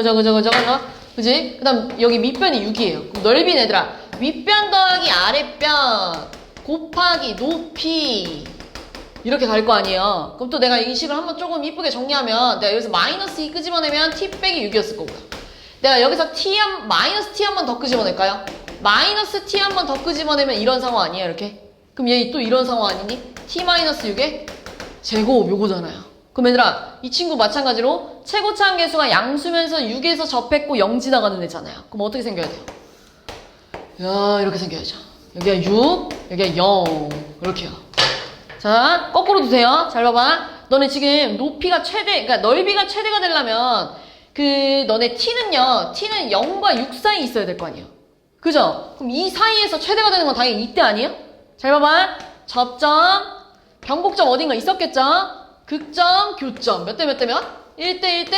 그 다음 여기 밑변이 6이에요. 그럼 넓이는 얘들아 윗변 더하기 아랫변 곱하기 높이 이렇게 갈 거 아니에요. 그럼 또 내가 이 식을 한번 조금 이쁘게 정리하면 내가 여기서 마이너스 2 끄집어내면 t 빼기 6이었을 거고요. 내가 여기서 마이너스 t 한 번 더 끄집어낼까요? 마이너스 t 한 번 더 끄집어내면 이런 상황 아니에요? 이렇게? 그럼 얘 또 이런 상황 아니니? t-6의 제곱 요거잖아요. 그럼 얘들아 이 친구 마찬가지로 최고차 한계수가 양수면서 6에서 접했고 0 지나가는 애잖아요. 그럼 어떻게 생겨야 돼요? 야 이렇게 생겨야죠. 여기가 6, 여기가 0 이렇게요. 자 거꾸로 두세요. 잘 봐봐. 너네 지금 높이가 그러니까 넓이가 최대가 되려면 너네 t는 0과 6 사이에 있어야 될 거 아니에요. 그죠? 그럼 이 사이에서 최대가 되는 건 당연히 이때 아니에요? 잘 봐봐. 접점, 변곡점 어딘가 있었겠죠? 극점, 교점. 몇 대 몇? 1대 1대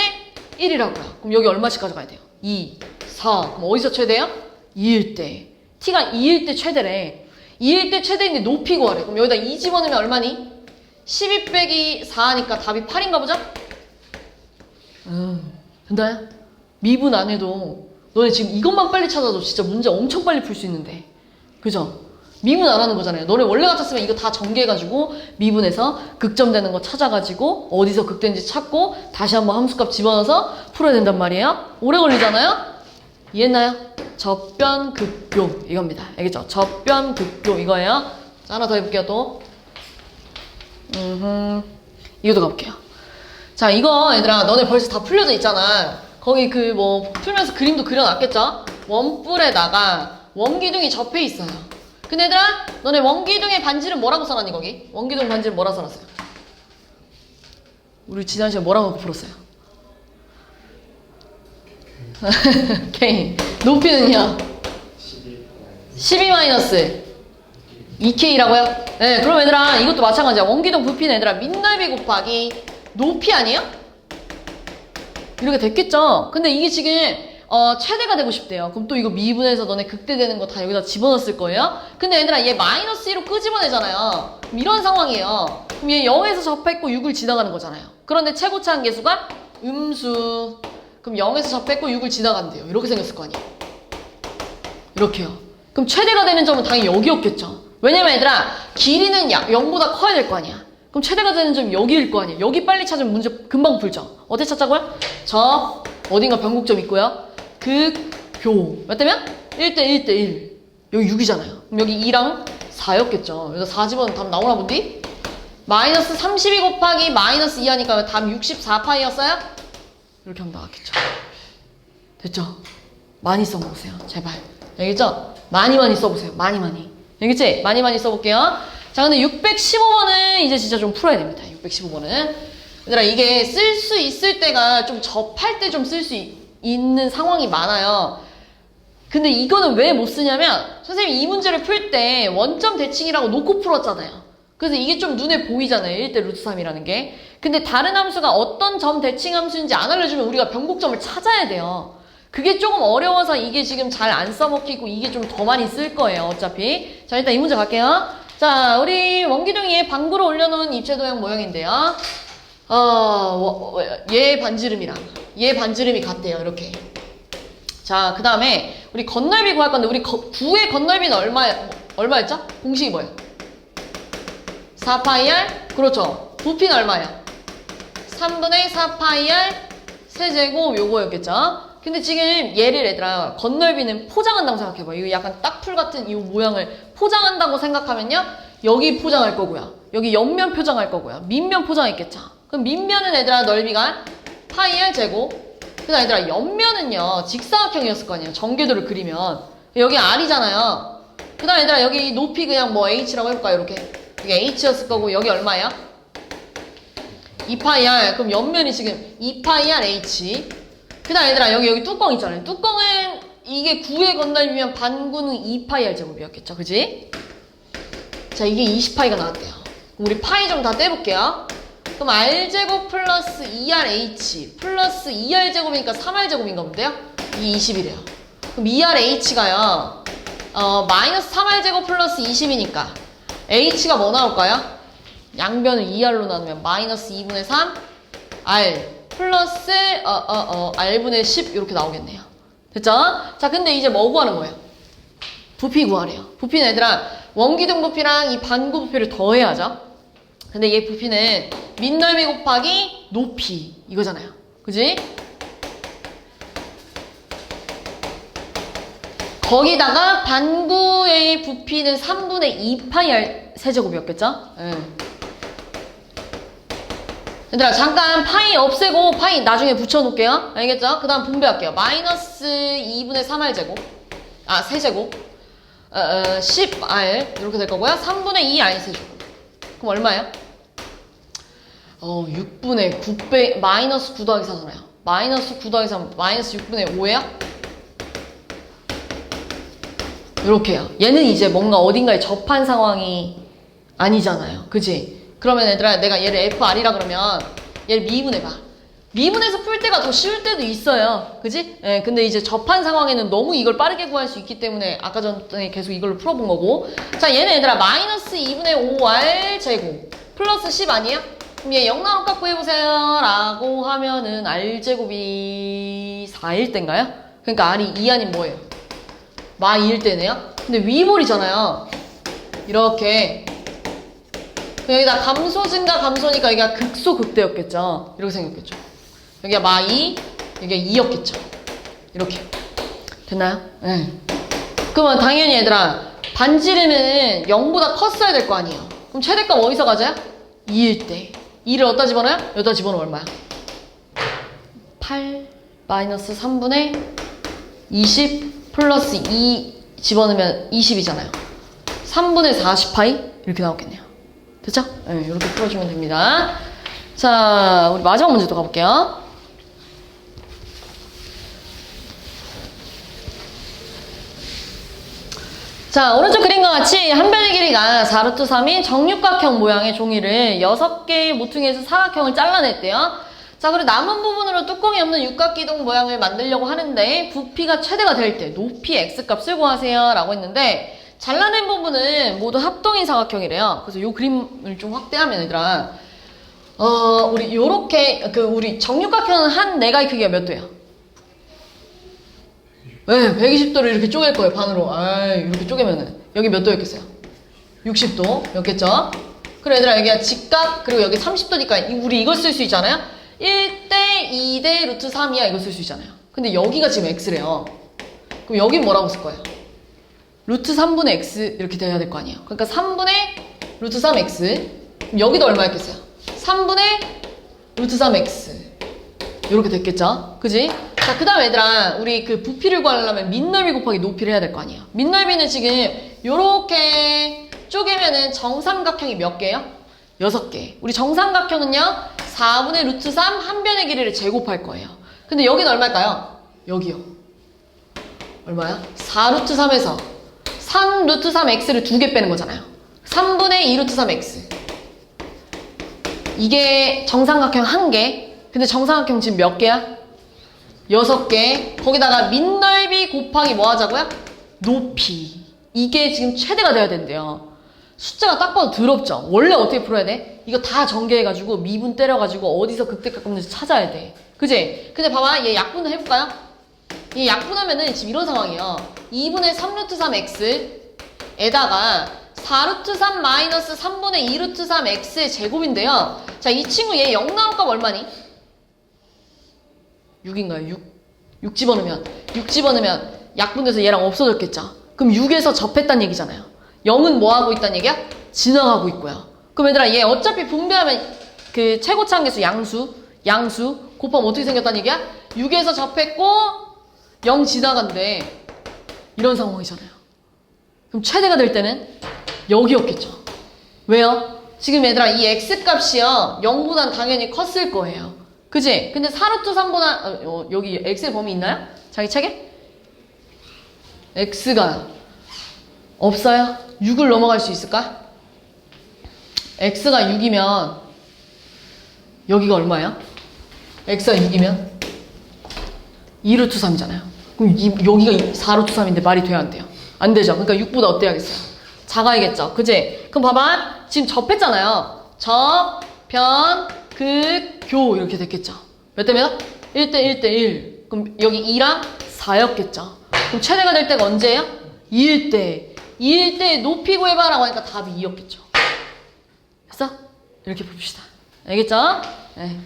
1이라고요. 그럼 여기 얼마씩 가져가야 돼요? 2, 4. 그럼 어디서 최대야? 2일 때. t가 2일 때 최대래. 2일 때 최대인데 높이 구하래. 그럼 여기다 2 집어넣으면 얼마니? 12 빼기 4니까 답이 8인가 보자? 된다? 미분 안 해도 너네 지금 이것만 빨리 찾아도 진짜 문제 엄청 빨리 풀 수 있는데. 그죠? 미분 안 하는 거잖아요. 너네 원래 같았으면 이거 다 전개해가지고 미분해서 극점되는 거 찾아가지고 어디서 극된지 찾고 다시 한번 함수값 집어넣어서 풀어야 된단 말이에요. 오래 걸리잖아요? 이해했나요? 접변극교 이겁니다. 알겠죠? 접변극교 이거예요. 자, 하나 더 해볼게요. 또 이것도 가볼게요. 자, 이거 얘들아 너네 벌써 다 풀려져 있잖아. 거기 그 뭐 풀면서 그림도 그려놨겠죠? 원뿔에다가 원기둥이 접해 있어요. 근데 얘들아 너네 원기둥의 반지름 뭐라고 써놨니 거기? 원기둥 반지름 뭐라고 써놨어요? 우리 지난 시간에 뭐라고 풀었어요? K 높이는요? 12 마이너스 2K라고요? 네, 그럼 얘들아 이것도 마찬가지야. 원기둥 부피는 얘들아 밑넓이 곱하기 높이 아니에요? 이렇게 됐겠죠? 근데 이게 지금 최대가 되고 싶대요. 그럼 또 이거 미분해서 너네 극대되는 거 다 여기다 집어넣었을 거예요? 근데 얘들아 얘 마이너스 1로 끄집어내잖아요. 그럼 이런 상황이에요. 그럼 얘 0에서 접했고 6을 지나가는 거잖아요. 그런데 최고차 한계수가 음수. 그럼 0에서 접했고 6을 지나간대요. 이렇게 생겼을 거 아니에요. 이렇게요. 그럼 최대가 되는 점은 당연히 여기였겠죠. 왜냐면 얘들아 길이는 0보다 커야 될 거 아니야. 그럼 최대가 되는 점이 여기일 거 아니에요. 여기 빨리 찾으면 문제 금방 풀죠. 어떻게 찾자고요? 저 어딘가 변곡점 있고요. 극교 몇 대면? 1대 1대 1. 여기 6이잖아요. 그럼 여기 2랑 4였겠죠. 그래서 4 집어넣으면 답 나오나 본디? 마이너스 32 곱하기 마이너스 2 하니까 답 64파이였어요? 이렇게 하면 나왔겠죠. 됐죠? 많이 써보세요. 제발. 알겠죠? 많이 써보세요. 많이. 알겠지? 많이 써볼게요. 자, 근데 615번은 이제 진짜 좀 풀어야 됩니다. 615번은. 얘들아, 이게 쓸 수 있을 때가 좀 접할 때 좀 쓸 수 있는 상황이 많아요. 근데 이거는 왜 못 쓰냐면, 선생님이 이 문제를 풀 때 원점 대칭이라고 놓고 풀었잖아요. 그래서 이게 좀 눈에 보이잖아요. 1대 루트 3이라는 게. 근데 다른 함수가 어떤 점 대칭 함수인지 안 알려주면 우리가 변곡점을 찾아야 돼요. 그게 조금 어려워서 이게 지금 잘 안 써먹히고 이게 좀 더 많이 쓸 거예요. 어차피. 자, 일단 이 문제 갈게요. 자, 우리 원기둥이 방구로 올려놓은 입체 도형 모형인데요. 얘 반지름이랑 얘 반지름이 같대요. 이렇게. 자, 그 다음에 우리 건널비 구할 건데 우리 구의 건널비는 얼마였죠? 공식이 뭐예요? 4파이R? 그렇죠. 부피는 얼마예요? 3분의 4파이R 세제곱 요거였겠죠? 근데 지금 얘를 얘들아 건널비는 포장한다고 생각해봐. 이거 약간 딱풀 같은 이 모양을 포장한다고 생각하면요. 여기 포장할 거고요. 여기 옆면 포장할 거고요. 밑면 포장했겠죠. 그럼 밑면은 얘들아 넓이가 파이R 제곱. 그다음 얘들아 옆면은요. 직사각형이었을 거 아니에요. 전개도를 그리면. 여기 R이잖아요. 그다음 얘들아 여기 높이 그냥 뭐 H라고 해볼까요? 이렇게. 이게 H였을 거고 여기 얼마야? 2파이R. 그럼 옆면이 지금 2파이R H. 그 다음 얘들아 여기 뚜껑 있잖아요. 뚜껑은 이게 9의 건널비면 반구는 2파이R 제곱이었겠죠. 그지? 자 이게 20파이가 나왔대요. 그럼 우리 파이 좀 다 떼볼게요. 그럼 R제곱 플러스 2RH 플러스 2R제곱이니까 3R제곱인가 본데요? 이게 20이래요. 그럼 2RH가요 마이너스 3R제곱 플러스 20이니까 H가 뭐 나올까요? 양변을 2R로 나누면 마이너스 2분의 3 R 플러스 R분의 10 이렇게 나오겠네요. 됐죠? 자 근데 이제 뭐 구하는 거예요? 부피 구하래요. 부피는 얘들아 원기둥 부피랑 이 반구 부피를 더해야죠. 근데 얘 부피는 밑넓이 곱하기 높이 이거잖아요. 그지? 거기다가 반구의 부피는 3분의 2파이 세제곱이었겠죠? 얘들아 잠깐 파이 없애고 파이 나중에 붙여놓을게요. 알겠죠? 그 다음 분배할게요. 마이너스 2분의 3R 제곱 세제곱 10R 이렇게 될 거고요. 3분의 2R 세제곱 그럼 얼마예요? 6분의 9 마이너스 9 더하기 4잖아요. 마이너스 9 더하기 3 마이너스 6분의 5예요? 이렇게요. 얘는 이제 뭔가 어딘가에 접한 상황이 아니잖아요. 그치? 그러면 얘들아 내가 얘를 FR이라 그러면 얘를 미분해봐. 미분에서 풀 때가 더 쉬울 때도 있어요. 그지? 예, 근데 이제 접한 상황에는 너무 이걸 빠르게 구할 수 있기 때문에 아까 전에 계속 이걸로 풀어본 거고. 자, 얘는 얘들아 마이너스 2분의 5r 제곱 플러스 10 아니에요? 그럼 얘 0 나올 값 구해보세요 라고 하면은 r제곱이 4일 때인가요? 그러니까 r이 2 아닌 뭐예요? 마 2일 때네요? 근데 위볼이잖아요. 이렇게 여기다 감소 증가 감소니까 여기가 극소 극대였겠죠. 이렇게 생겼겠죠. 여기가 마 2, 여기가 2였겠죠. 이렇게 됐나요? 네. 그러면 당연히 얘들아 반지름은 0보다 컸어야 될 거 아니에요. 그럼 최대값 어디서 가져요? 2일 때 2를 어디다 집어넣어요? 여기다 집어넣으면 얼마야? 8 마이너스 3분의 20 플러스 2 집어넣으면 20이잖아요. 3분의 40파이 이렇게 나오겠네요. 됐죠? 네, 이렇게 풀어주면 됩니다. 자, 우리 마지막 문제도 가볼게요. 자, 오른쪽 그림과 같이 한 변의 길이가 4루트 3인 정육각형 모양의 종이를 6개의 모퉁이에서 사각형을 잘라냈대요. 자, 그리고 남은 부분으로 뚜껑이 없는 육각기둥 모양을 만들려고 하는데 부피가 최대가 될 때 높이 x값을 구하세요 라고 했는데 잘라낸 부분은 모두 합동인 사각형이래요. 그래서 이 그림을 좀 확대하면 얘들아 우리 요렇게 우리 정육각형은 한 내가의 크기가 몇 도예요? 네, 120도를 이렇게 쪼갤 거예요, 반으로. 이렇게 쪼개면은. 여기 몇 도였겠어요? 60도였겠죠? 그리고 얘들아, 여기가 직각, 그리고 여기 30도니까, 우리 이걸 쓸 수 있잖아요? 1대 2대 루트 3이야, 이걸 쓸 수 있잖아요. 근데 여기가 지금 x래요. 그럼 여긴 뭐라고 쓸 거예요? 루트 3분의 x, 이렇게 돼야 될 거 아니에요? 그러니까 3분의 루트 3x. 그럼 여기도 얼마였겠어요? 3분의 루트 3x. 이렇게 됐겠죠? 그지? 자, 그 다음 얘들아, 우리 그 부피를 구하려면 밑넓이 곱하기 높이를 해야 될 거 아니에요? 밑넓이는 지금 요렇게 쪼개면은 정삼각형이 몇 개예요? 6개. 우리 정삼각형은요, 4분의 루트 3 한 변의 길이를 제곱할 거예요. 근데 여기는 얼마일까요? 여기요. 얼마야? 4루트 3에서 3루트 3x를 2개 빼는 거잖아요. 3분의 2루트 3x. 이게 정삼각형 1개. 근데 정삼각형 지금 몇 개야? 6개. 거기다가 밑넓이 곱하기 뭐 하자고요? 높이. 이게 지금 최대가 돼야 된대요. 숫자가 딱 봐도 더럽죠? 원래 어떻게 풀어야 돼? 이거 다 전개해가지고 미분 때려가지고 어디서 극대값 값는지 찾아야 돼. 그지? 근데 봐봐. 얘 약분을 해볼까요? 얘 약분하면은 지금 이런 상황이에요. 2분의 3루트 3x에다가 4루트 3 마이너스 3분의 2루트 3x의 제곱인데요. 자, 이 친구 얘 0 나올 값 얼마니? 6인가요? 6 집어넣으면 6 집어넣으면 약분돼서 얘랑 없어졌겠죠. 그럼 6에서 접했단 얘기잖아요. 0은 뭐 하고 있단 얘기야? 지나가고 있고요. 그럼 얘들아 얘 어차피 분배하면 그 최고차항계수 양수 곱하면 어떻게 생겼단 얘기야? 6에서 접했고 0 지나간대. 이런 상황이잖아요. 그럼 최대가 될 때는 여기였겠죠. 왜요? 지금 얘들아 이 x값이요 0보단 당연히 컸을 거예요. 그지? 근데 4루트 3보다 여기 x의 범위 있나요? 자기 책에? x가 없어요? 6을 넘어갈 수 있을까? x가 6이면 여기가 얼마야? x가 6이면 2루트 3이잖아요. 그럼 여기가 4루트 3인데 말이 돼야 안 돼요? 안 되죠. 그러니까 6보다 어때야겠어요? 작아야겠죠. 그지? 그럼 봐봐. 지금 접했잖아요. 접, 변, 극, 교 이렇게 됐겠죠. 몇 대 몇? 1대 1대 1. 그럼 여기 2랑 4였겠죠. 그럼 최대가 될 때가 언제예요? 2일 때. 2일 때 높이 구해봐라고 하니까 답이 2였겠죠. 됐어? 이렇게 봅시다. 알겠죠? 네.